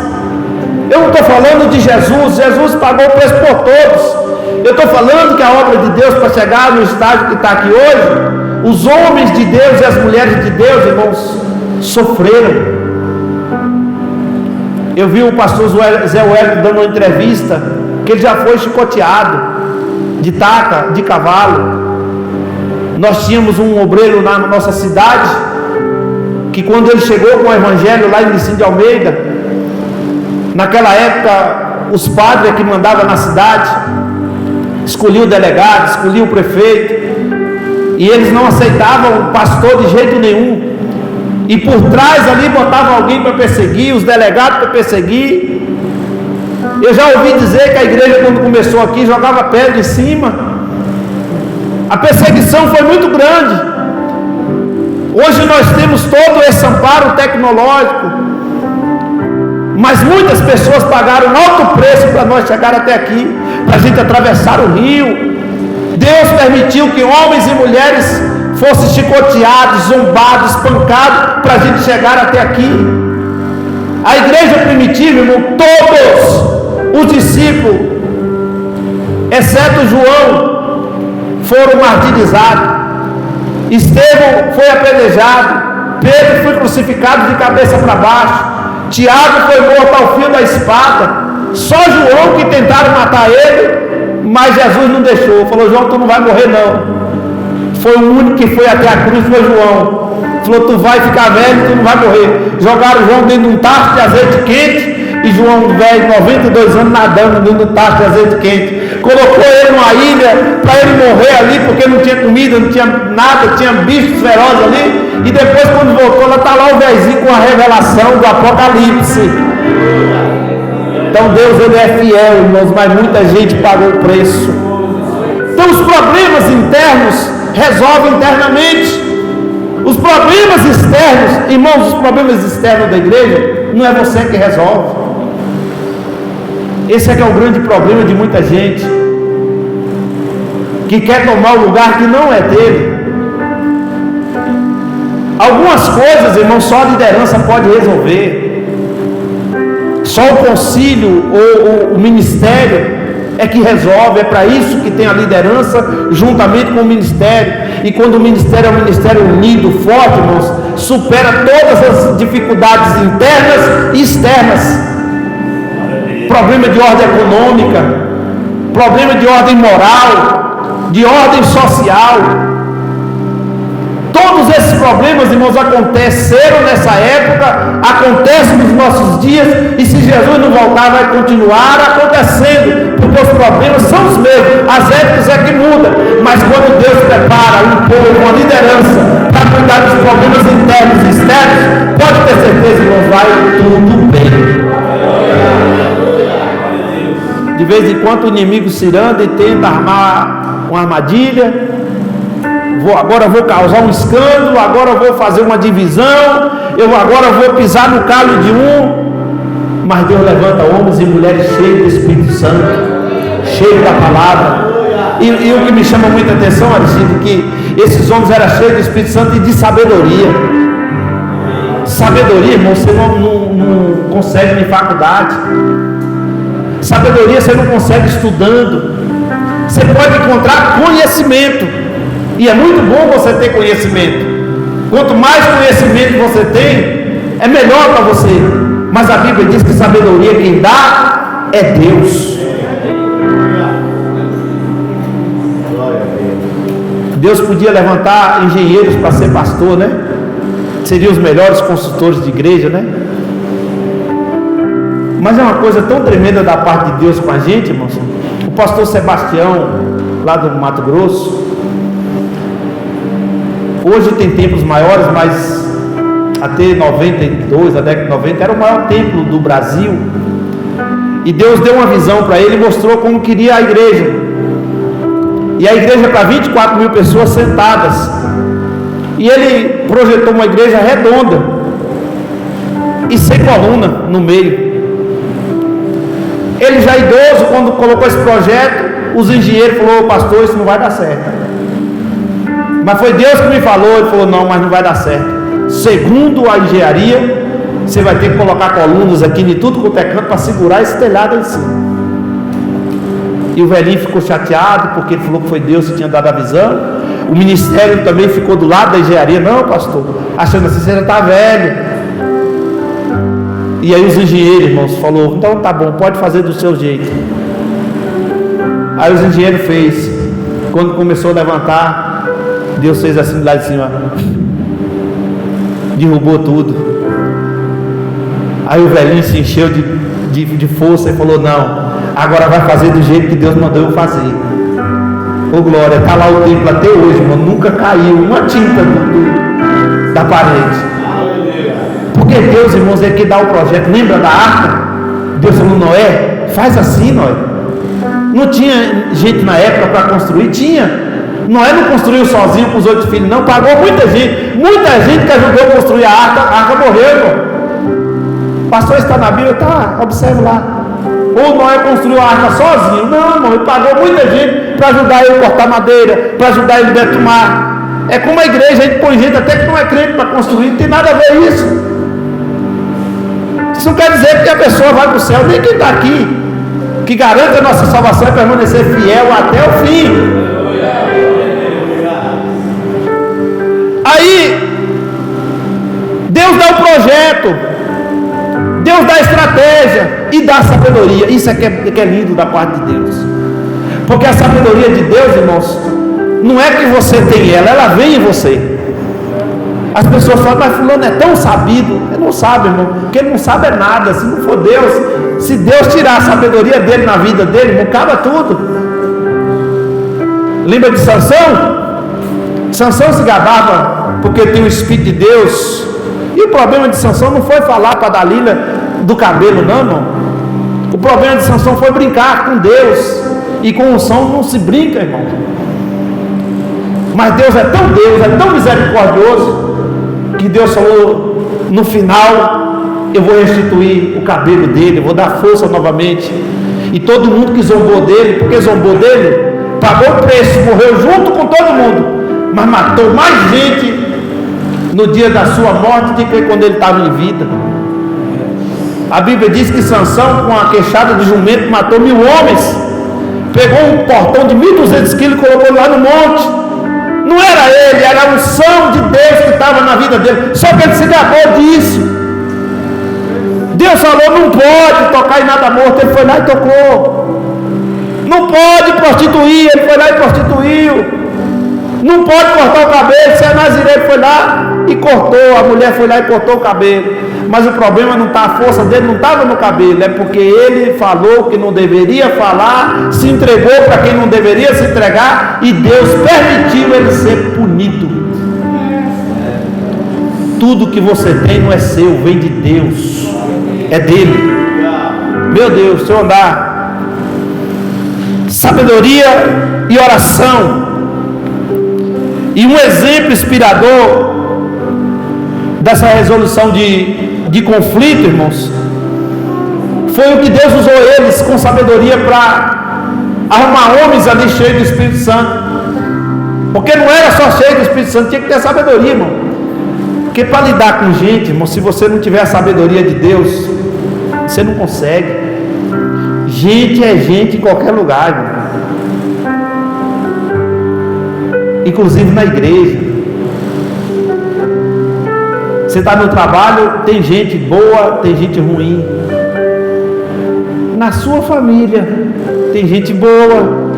Eu não estou falando de Jesus, Jesus pagou o preço por todos. Eu estou falando que a obra de Deus, para chegar no estágio que está aqui hoje, os homens de Deus e as mulheres de Deus, irmãos, sofreram. Eu vi o pastor Zé Wellington dando uma entrevista, que ele já foi chicoteado de taca, de cavalo. Nós tínhamos um obreiro na nossa cidade, que quando ele chegou com o evangelho lá em Licínio de Almeida, naquela época os padres que mandavam na cidade, escolhiam o delegado, escolhiam o prefeito, e eles não aceitavam o pastor de jeito nenhum. E por trás ali botavam alguém para perseguir, os delegados para perseguir. Eu já ouvi dizer que a igreja, quando começou aqui, jogava pedra em cima. A perseguição foi muito grande. Hoje nós temos todo esse amparo tecnológico, mas muitas pessoas pagaram alto preço para nós chegar até aqui, para a gente atravessar o rio. Deus permitiu que homens e mulheres fossem chicoteados, zombados, espancados, para a gente chegar até aqui. A igreja primitiva, irmão, todos os discípulos, exceto João, foram martirizados. Estevão foi apedrejado, Pedro foi crucificado de cabeça para baixo, Tiago foi morto ao fio da espada. Só João que tentaram matar ele, mas Jesus não deixou. Falou: João, tu não vai morrer não. Foi o único que foi até a cruz, foi João. Falou: tu vai ficar velho, tu não vai morrer. Jogaram João dentro de um tacho de azeite quente, e João velho, 92 anos, nadando dentro do tacho de azeite quente. Colocou ele numa ilha para ele morrer ali, porque não tinha comida, não tinha nada, tinha bichos ferozes ali. E depois, quando voltou, lá está lá o velhinho com a revelação do Apocalipse. Então Deus, ele é fiel, irmãos, mas muita gente pagou o preço. Então os problemas internos resolvem internamente. Os problemas externos, irmãos, os problemas externos da igreja, não é você que resolve. Esse é que é o grande problema de muita gente, que quer tomar o lugar que não é dele. Algumas coisas, irmão, só a liderança pode resolver. Só o concílio ou o ministério é que resolve. É para isso que tem a liderança juntamente com o ministério. E quando o ministério é um ministério unido, forte, irmãos, supera todas as dificuldades internas e externas. Problema de ordem econômica, problema de ordem moral, de ordem social. Todos esses problemas, irmãos, aconteceram nessa época, acontecem nos nossos dias, e se Jesus não voltar, vai continuar acontecendo, porque os problemas são os mesmos, as épocas é que mudam, mas quando Deus prepara um povo, uma liderança, para cuidar dos problemas internos e externos, pode ter certeza, irmãos, vai tudo bem. De vez em quando o inimigo se iranda e tenta armar uma armadilha. Agora vou causar um escândalo, agora vou fazer uma divisão, agora vou pisar no calo de um. Mas Deus levanta homens e mulheres cheios do Espírito Santo, cheios da palavra. E o que me chama muita atenção, Aristide, que esses homens eram cheios do Espírito Santo e de sabedoria. Sabedoria, irmão, você não consegue em faculdade. Sabedoria você não consegue estudando. Você pode encontrar conhecimento, e é muito bom você ter conhecimento. Quanto mais conhecimento você tem, é melhor para você. Mas a Bíblia diz que sabedoria quem dá é Deus. Deus podia levantar engenheiros para ser pastor, né? Seriam os melhores consultores de igreja, né? Mas é uma coisa tão tremenda da parte de Deus com a gente, irmãos. O pastor Sebastião, lá do Mato Grosso, hoje tem templos maiores, mas até 92, a década de 90, era o maior templo do Brasil. E Deus deu uma visão para ele e mostrou como queria a igreja. E a igreja para 24 mil pessoas sentadas. E ele projetou uma igreja redonda e sem coluna no meio. Ele já idoso, quando colocou esse projeto, os engenheiros falaram: pastor, isso não vai dar certo. Mas foi Deus que me falou. Ele falou: não, mas não vai dar certo. Segundo a engenharia, você vai ter que colocar colunas aqui de tudo quanto é canto para segurar esse telhado em cima. E o velhinho ficou chateado, porque ele falou que foi Deus que tinha dado a visão. O ministério também ficou do lado da engenharia: não, pastor, achando assim, você já está velho. E aí os engenheiros, irmãos, falou: então tá bom, pode fazer do seu jeito. Aí os engenheiros fez. Quando começou a levantar, Deus fez assim lá de cima, derrubou tudo. Aí o velhinho se encheu de força e falou: não, agora vai fazer do jeito que Deus mandou eu fazer. Ô glória, está lá o templo até hoje, irmão, nunca caiu uma tinta da parede. Porque Deus, irmãos, é que dá o projeto. Lembra da arca? Deus falou: Noé, faz assim, Noé. Não tinha gente na época para construir? Tinha. Noé não construiu sozinho com os 8 filhos, não. Pagou muita gente que ajudou a construir a arca morreu, irmão. Pastor, está na Bíblia? Tá, observe lá. Ou Noé construiu a arca sozinho? Não, irmão, ele pagou muita gente para ajudar ele a cortar madeira, para ajudar ele a detumar. É como a igreja, a gente põe gente até que não é crente para construir, não tem nada a ver isso. Isso não quer dizer que a pessoa vai para o céu, nem quem está aqui, que garante a nossa salvação é permanecer fiel até o fim. Aí Deus dá o projeto, Deus dá a estratégia e dá a sabedoria. Isso é que é lindo da parte de Deus, porque a sabedoria de Deus, irmãos, não é que você tem ela vem em você. As pessoas falam: mas fulano é tão sabido. Ele não sabe, irmão, porque ele não sabe é nada. Se não for Deus, se Deus tirar a sabedoria dele na vida dele, irmão, acaba tudo. Lembra de Sansão? Sansão se gabava porque tem o Espírito de Deus. E o problema de Sansão não foi falar para Dalila do cabelo, não, irmão. O problema de Sansão foi brincar com Deus. E com unção não se brinca, irmão. Mas Deus é tão misericordioso, que Deus falou no final: eu vou restituir o cabelo dele, eu vou dar força novamente. E todo mundo que zombou dele, porque zombou dele, pagou o preço, morreu junto com todo mundo, mas matou mais gente no dia da sua morte do que quando ele estava em vida. A Bíblia diz que Sansão, com a queixada de jumento, matou 1000 homens. Pegou um portão de 1.200 quilos e colocou lá no monte. Não era ele, era a unção de Deus que estava na vida dele. Só que ele se gabou disso. Deus falou: não pode tocar em nada morto. Ele foi lá e tocou. Não pode prostituir. Ele foi lá e prostituiu. Não pode cortar o cabelo. Se é nazireiro, foi lá e cortou. A mulher foi lá e cortou o cabelo. Mas o problema não está, a força dele não estava no cabelo, é porque ele falou que não deveria falar, se entregou para quem não deveria se entregar, e Deus permitiu ele ser punido. Tudo que você tem não é seu, vem de Deus, é dele. Meu Deus, se eu andar, sabedoria e oração, e um exemplo inspirador dessa resolução de conflito, irmãos, foi o que Deus usou eles com sabedoria para arrumar homens ali cheios do Espírito Santo. Porque não era só cheio do Espírito Santo, tinha que ter sabedoria, irmão. Porque para lidar com gente, irmão, se você não tiver a sabedoria de Deus, você não consegue. Gente é gente em qualquer lugar, irmão. Inclusive na igreja. Você está no trabalho, tem gente boa, tem gente ruim. Na sua família, tem gente boa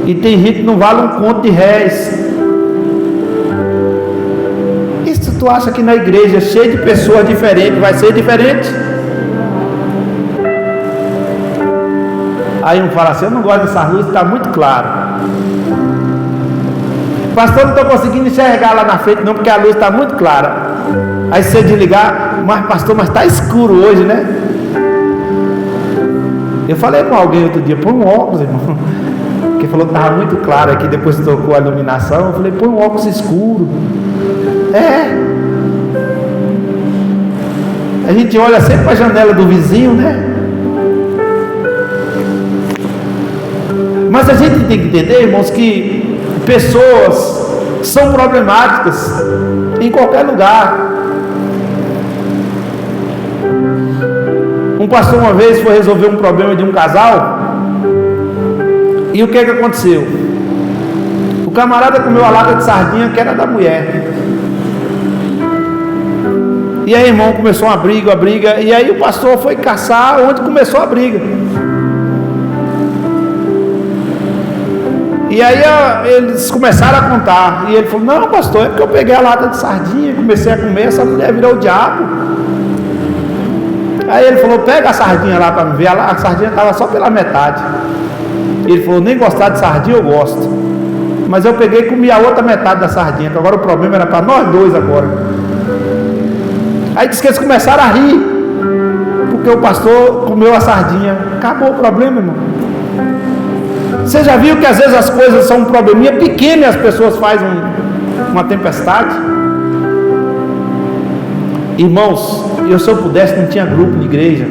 e tem gente que não vale um conto de réis. E se tu acha que na igreja, cheio de pessoas diferentes, vai ser diferente? Aí um fala assim: eu não gosto dessa luz, está muito claro. Pastor, não estou conseguindo enxergar lá na frente não, porque a luz está muito clara. Aí você desligar: mas pastor, mas está escuro hoje, né? Eu falei com alguém outro dia: põe um óculos, irmão, que falou que estava muito claro aqui, depois que tocou a iluminação. Eu falei: põe um óculos escuro. A gente olha sempre para a janela do vizinho, né? Mas a gente tem que entender, irmãos, que pessoas são problemáticas em qualquer lugar. Um pastor uma vez foi resolver um problema de um casal, e o que aconteceu? O camarada comeu a lata de sardinha que era da mulher, e aí, irmão, começou uma briga, e aí o pastor foi caçar onde começou a briga. E aí eles começaram a contar, e ele falou: não, pastor, é porque eu peguei a lata de sardinha, comecei a comer, essa mulher virou o diabo. Aí ele falou: pega a sardinha lá para me ver. A sardinha estava só pela metade. Ele falou: nem gostar de sardinha eu gosto, mas eu peguei e comi a outra metade da sardinha, que agora o problema era para nós dois agora. Aí disse que eles começaram a rir, porque o pastor comeu a sardinha. Acabou o problema, irmão. Você já viu que às vezes as coisas são um probleminha pequeno e as pessoas fazem uma tempestade? Irmãos, se eu pudesse, não tinha grupo de igreja,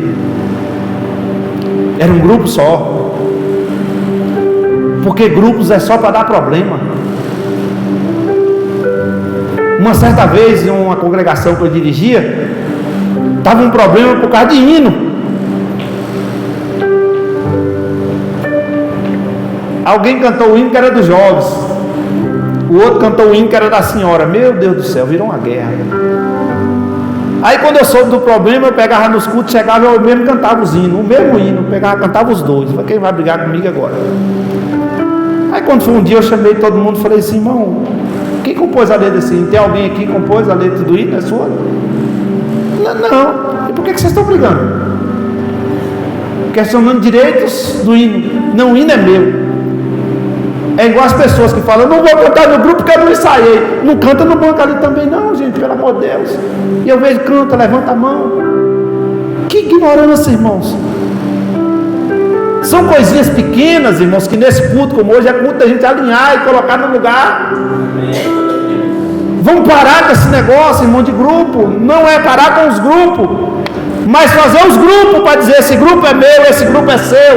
era um grupo só, porque grupos é só para dar problema. Uma certa vez, em uma congregação que eu dirigia, estava um problema por causa de hino. Alguém cantou o hino que era dos jovens, o outro cantou o hino que era da senhora. Meu Deus do céu, virou uma guerra. Aí quando eu soube do problema, eu pegava nos cultos, chegava, eu mesmo cantava os hinos, o mesmo hino, cantava os dois. Falei: quem vai brigar comigo agora? Aí quando foi um dia, eu chamei todo mundo e falei assim: irmão, quem compôs a letra desse hino? Tem alguém aqui que compôs a letra do hino? É sua? Não. E por que vocês estão brigando? Questionando direitos do hino. Não, o hino é meu. É igual as pessoas que falam: eu não vou cantar no grupo porque eu não ensaiei. Não canta no banco ali também não, gente, pelo amor de Deus. E eu vejo: canta, levanta a mão. Que ignorância, irmãos. São coisinhas pequenas, irmãos, que nesse culto como hoje é culto da gente alinhar e colocar no lugar. Vamos parar com esse negócio, irmão, de grupo. Não é parar com os grupos, mas fazer os grupos para dizer: esse grupo é meu, esse grupo é seu.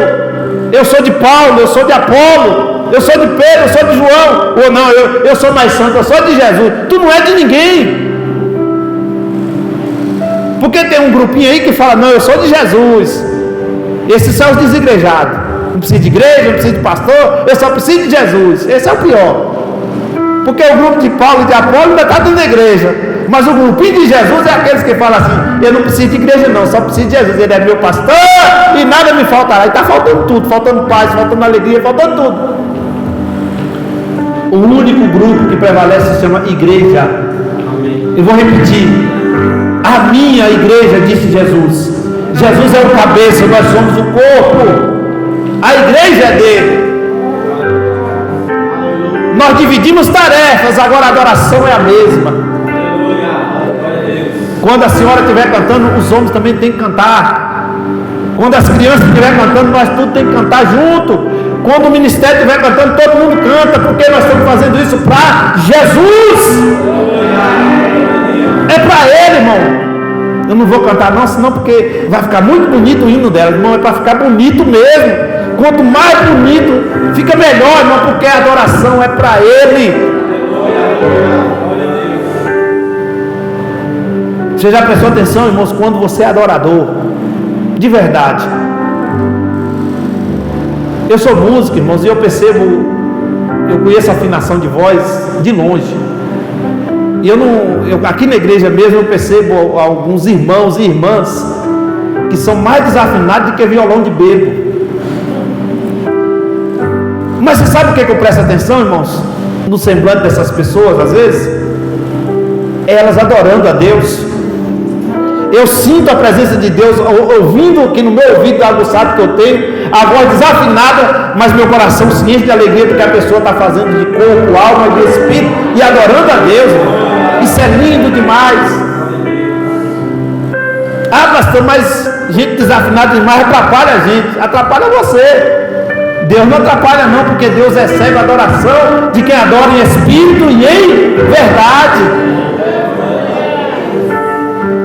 Eu sou de Paulo, eu sou de Apolo, eu sou de Pedro, eu sou de João. Ou não, eu sou mais santo, eu sou de Jesus. Tu não é de ninguém. Porque tem um grupinho aí que fala: não, eu sou de Jesus. Esses são os desigrejados. Não precisa de igreja, não precisa de pastor, eu só preciso de Jesus. Esse é o pior. Porque o grupo de Paulo e de Apolo ainda está dentro da igreja. Mas o grupinho de Jesus é aqueles que falam assim: eu não preciso de igreja não, só preciso de Jesus. Ele é meu pastor e nada me faltará. E está faltando tudo, faltando paz, faltando alegria, faltando tudo. O único grupo que prevalece se chama igreja. Eu vou repetir: a minha igreja, disse Jesus. Jesus é o cabeça, nós somos o corpo. A igreja é dele. Nós dividimos tarefas, agora a adoração é a mesma. Quando a senhora estiver cantando, os homens também têm que cantar. Quando as crianças estiverem cantando, nós tudo tem que cantar junto. Quando o ministério estiver cantando, todo mundo canta, porque nós estamos fazendo isso para Jesus. É para ele, irmão. Eu não vou cantar não, senão porque vai ficar muito bonito o hino dela, irmão. É para ficar bonito mesmo. Quanto mais bonito, fica melhor, irmão, porque a adoração é para ele. Você já prestou atenção, irmãos, quando você é adorador de verdade? Eu sou músico, irmãos, e eu percebo, eu conheço a afinação de voz de longe. E aqui na igreja mesmo eu percebo alguns irmãos e irmãs que são mais desafinados do que violão de bebo. Mas você sabe o que eu presto atenção, irmãos? No semblante dessas pessoas, às vezes, é elas adorando a Deus. Eu sinto a presença de Deus, ouvindo aqui no meu ouvido aguçado que eu tenho, a voz desafinada, mas meu coração se enche de alegria porque a pessoa está fazendo de corpo, alma e de espírito e adorando a Deus, irmão. Isso é lindo demais. Ah, pastor, mas gente desafinada demais atrapalha a gente, atrapalha você. Deus não atrapalha não, porque Deus recebe a adoração de quem adora em espírito e em verdade.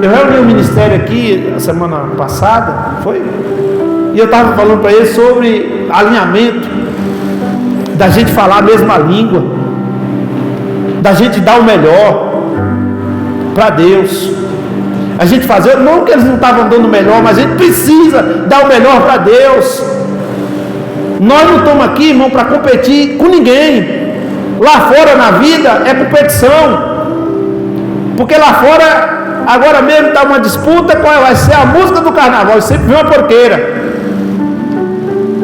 Eu reuni um ministério aqui a semana passada, foi? E eu estava falando para eles sobre alinhamento, da gente falar a mesma língua, da gente dar o melhor para Deus. A gente fazer, não que eles não estavam dando o melhor, mas a gente precisa dar o melhor para Deus. Nós não estamos aqui, irmão, para competir com ninguém. Lá fora na vida é competição, porque lá fora agora mesmo está uma disputa qual vai ser a música do carnaval. Sempre vem uma porqueira,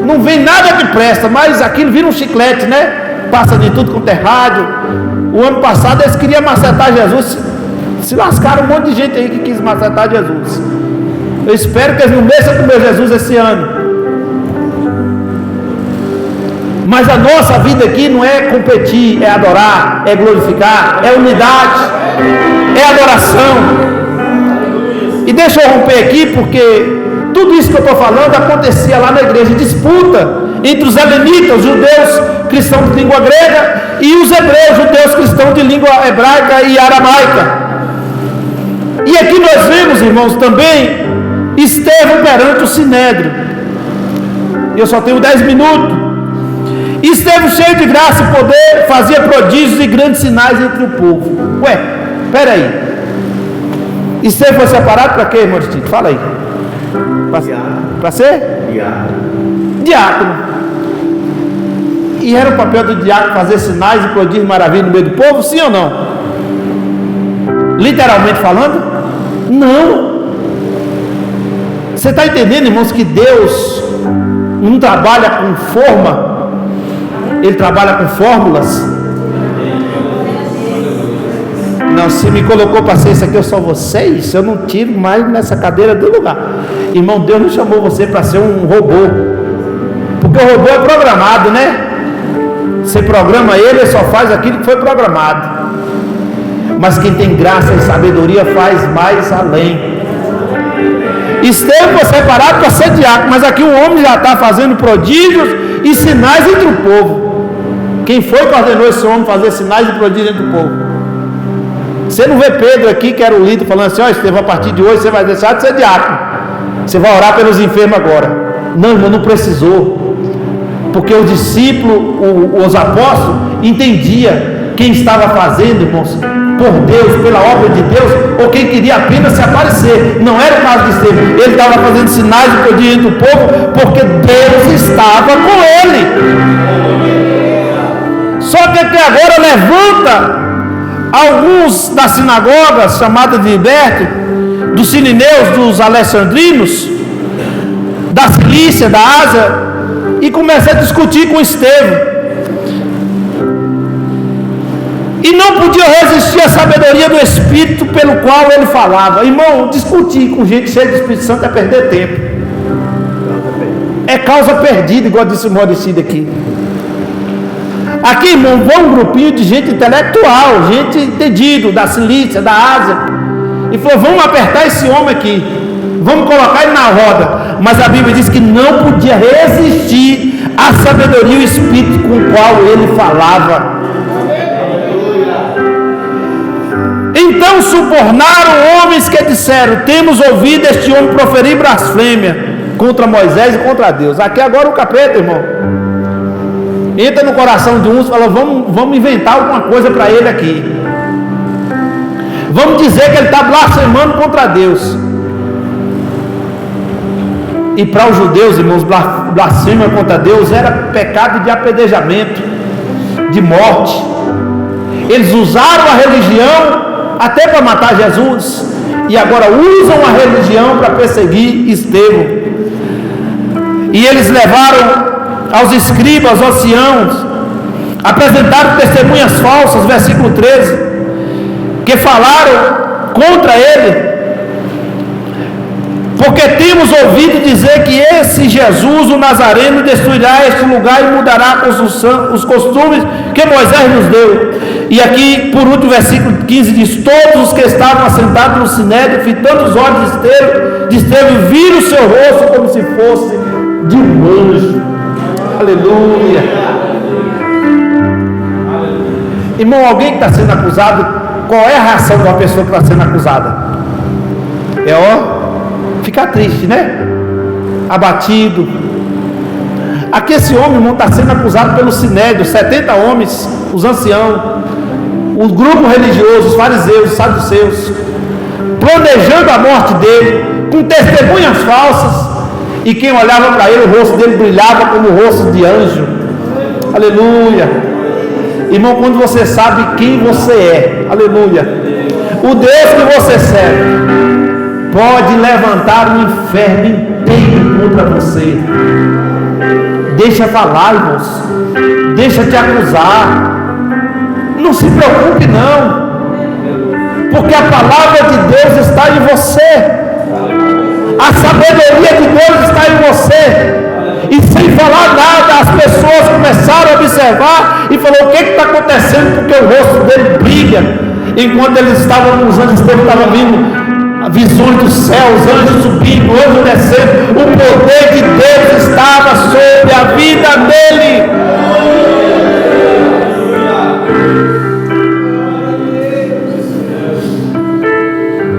não vem nada que presta, mas aquilo vira um chiclete, né? Passa de tudo quanto é rádio. O ano passado eles queriam macetar Jesus, se lascaram um monte de gente aí que quis macetar Jesus. Eu espero que eles não mexam com o meu Jesus esse ano. Mas a nossa vida aqui não é competir, é adorar, é glorificar, é unidade, é adoração. E deixa eu romper aqui, porque tudo isso que eu estou falando acontecia lá na igreja, disputa entre os helenitas, os judeus cristãos de língua grega, e os hebreus, judeus cristãos de língua hebraica e aramaica. E aqui nós vemos, irmãos, também Estevão perante o sinédrio. Eu só tenho 10 minutos. Estevão, cheio de graça e poder, fazia prodígios e grandes sinais entre o povo. Ué, espera aí. Estevão foi separado para quê, irmão Tito? Fala aí. Para ser? Diácono. E era o papel do diácono fazer sinais e prodígios e maravilhas no meio do povo, sim ou não? Literalmente falando? Não. Você está entendendo, irmãos, que Deus não trabalha com forma, Ele trabalha com fórmulas? Não, se me colocou para ser isso aqui, eu só vou ser isso, eu não tiro mais nessa cadeira do lugar. Irmão, Deus não chamou você para ser um robô, porque o robô é programado, né? Você programa ele só faz aquilo que foi programado. Mas quem tem graça e sabedoria faz mais além. Estevão foi separado para ser diácono, mas aqui o homem já está fazendo prodígios e sinais entre o povo. Quem foi que ordenou esse homem fazer sinais e prodígios entre o povo? Você não vê Pedro aqui, que era o líder, falando assim: ó, Estevão, a partir de hoje você vai deixar de ser diácono, você vai orar pelos enfermos agora. Não, irmão, não precisou, porque os discípulos, os apóstolos, entendiam quem estava fazendo, irmãos, por Deus, pela obra de Deus, ou quem queria apenas se aparecer. Não era o caso de Estevão. Ele estava fazendo sinais de prodígio entre o povo, porque Deus estava com ele. Só que até agora levanta alguns das sinagogas, chamadas de liberto, dos sirineus, dos alexandrinos, da Cilícia, da Ásia, e começa a discutir com Estevão. E não podia resistir à sabedoria do Espírito pelo qual ele falava. Irmão, discutir com gente cheia de Espírito Santo é perder tempo. É causa perdida, igual disse o Mauricídio aqui. Aqui, irmão, vai um grupinho de gente intelectual, gente entendido, da Cilícia, da Ásia. E falou: vamos apertar esse homem aqui, vamos colocar ele na roda. Mas a Bíblia diz que não podia resistir à sabedoria e o Espírito com o qual ele falava. Então subornaram homens que disseram: temos ouvido este homem proferir blasfêmia contra Moisés e contra Deus. Aqui agora o capeta, irmão, entra no coração de uns e fala: vamos inventar alguma coisa para ele aqui. Vamos dizer que ele está blasfemando contra Deus. E para os judeus, irmãos, blasfêmia contra Deus era pecado de apedrejamento, de morte. Eles usaram a religião até para matar Jesus, e agora usam a religião para perseguir Estevão. E eles levaram aos escribas, aos anciãos, apresentaram testemunhas falsas, versículo 13, que falaram contra ele, porque temos ouvido dizer que esse Jesus, o Nazareno, destruirá este lugar e mudará os costumes que Moisés nos deu. E aqui, por último, versículo 15 diz: todos os que estavam assentados no sinédrio, fitando os olhos de Estevão, viram o seu rosto como se fosse de um anjo. Aleluia. Irmão, alguém que está sendo acusado, qual é a reação de uma pessoa que está sendo acusada? Ficar triste, né? Abatido. Aqui esse homem, irmão, está sendo acusado pelo sinédrio, 70 homens, os anciãos, o grupo religioso, os fariseus, os saduceus, planejando a morte dele, com testemunhas falsas, e quem olhava para ele, o rosto dele brilhava como o rosto de anjo. Aleluia. Irmão, quando você sabe quem você é, aleluia, o Deus que você serve pode levantar o inferno inteiro contra você. Deixa falar, irmãos, deixa te acusar, não se preocupe não, porque a palavra de Deus está em você, a sabedoria de Deus está em você. E sem falar nada, as pessoas começaram a observar e falaram: o que está acontecendo? Porque o rosto dele brilha. Enquanto eles estavam, os anjos dele estavam vindo visões do céu, os anjos subindo, o anjo descendo, o poder de Deus estava sobre a vida dele.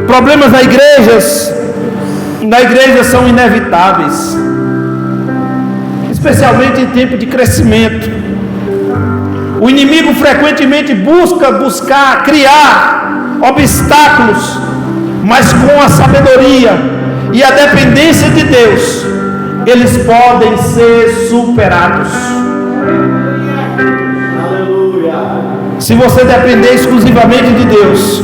Problemas na igreja são inevitáveis, especialmente em tempo de crescimento. O inimigo frequentemente busca criar obstáculos, mas com a sabedoria e a dependência de Deus, eles podem ser superados. Se você depender exclusivamente de Deus,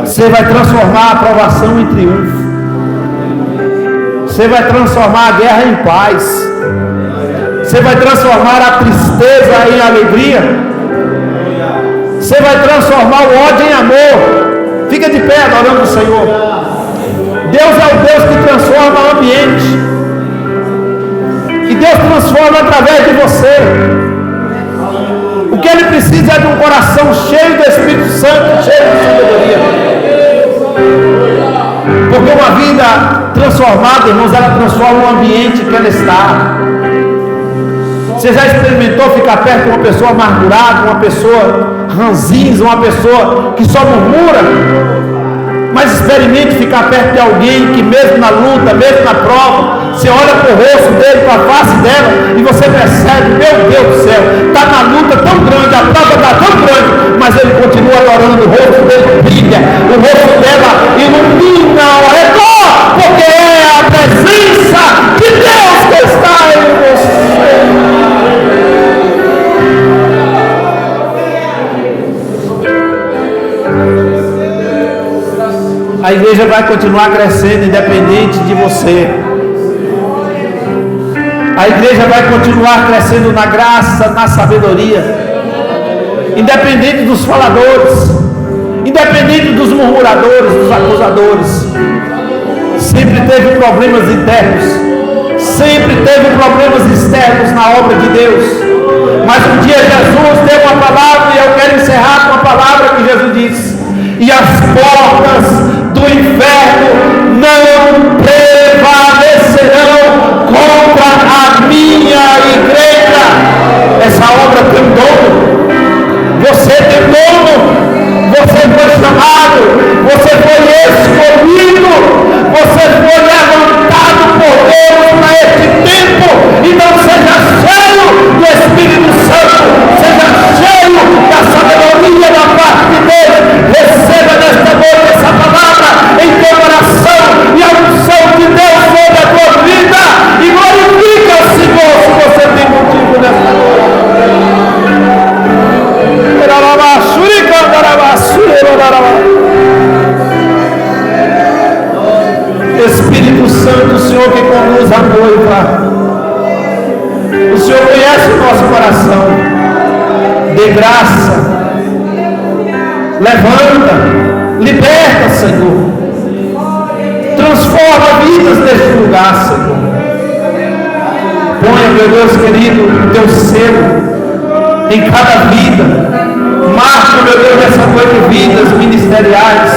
você vai transformar a aprovação em triunfo, você vai transformar a guerra em paz, você vai transformar a tristeza em alegria, você vai transformar o ódio em amor. Fica de pé adorando o Senhor. Deus é o Deus que transforma o ambiente, e Deus transforma através de você. O que Ele precisa é de um coração cheio do Espírito Santo, cheio de sabedoria. Porque uma vida transformada, irmãos, ela transforma o ambiente que ela está. Você já experimentou ficar perto de uma pessoa amargurada, uma pessoa ranzinza, uma pessoa que só murmura? Mas experimente ficar perto de alguém que mesmo na luta, mesmo na prova, você olha para o rosto dele, para a face dela, e você percebe, meu Deus do céu, está na luta tão grande, a prova está tão grande, mas ele continua adorando, o rosto dele brilha, o rosto dela ilumina ao redor, porque é a presença de Deus que está em você. A igreja vai continuar crescendo independente de você. A igreja vai continuar crescendo na graça, na sabedoria, independente dos faladores, independente dos murmuradores, dos acusadores. Sempre teve problemas internos, sempre teve problemas externos na obra de Deus. Mas um dia Jesus deu uma palavra, e eu quero encerrar com a palavra que Jesus disse: e as portas do inferno não prevalecerão contra a minha igreja. Essa obra tem dono, você tem dono, você foi chamado, você foi escolhido, você foi levantado por Deus para este tempo. Então seja cheio do Espírito Santo, seja cheio da sabedoria da parte de Deus. Receba nesta noite essa palavra em teu coração e a unção de Deus sobre a tua vida, e glorifica o Senhor se você tem motivo nesta noite. Espírito Santo, o Senhor que conduz a noiva, o Senhor conhece o nosso coração. Dê graça, levanta, liberta, Senhor, transforma vidas neste lugar, Senhor. Ponha, meu Deus querido, o teu selo em cada vida. Marca, meu Deus, nessa noite vidas ministeriais.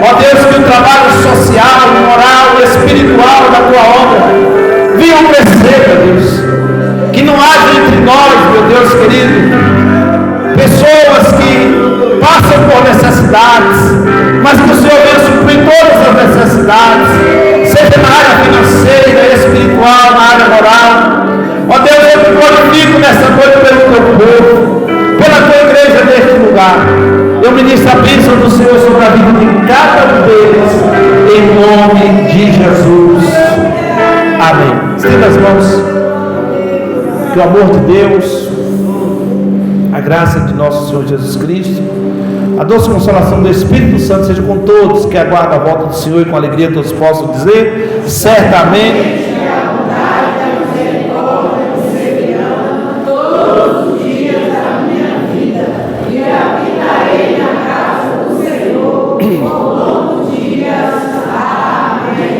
Ó Deus, que o trabalho social, moral, espiritual da tua obra venha crescer, meu Deus. Que não haja entre nós, meu Deus querido, pessoas que passam por necessidades, mas que o Senhor venha suprir todas as necessidades, seja na área financeira, espiritual, na área moral. Ó Deus, eu te glorifico nessa noite pelo teu povo, pela tua igreja neste lugar. Eu ministro a bênção do Senhor sobre a vida de cada um deles, em nome de Jesus. Amém. Estenda as mãos. Que o amor de Deus, a graça de nosso Senhor Jesus Cristo, a doce consolação do Espírito Santo seja com todos que aguardam a volta do Senhor, e com alegria todos possam dizer: certamente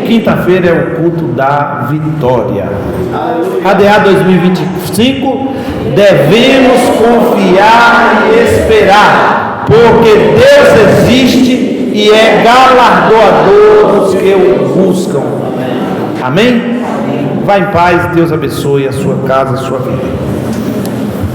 quinta-feira é o culto da vitória. ADA 2025, devemos confiar e esperar, porque Deus existe e é galardoador dos que o buscam. Amém? Vá em paz, Deus abençoe a sua casa, a sua vida.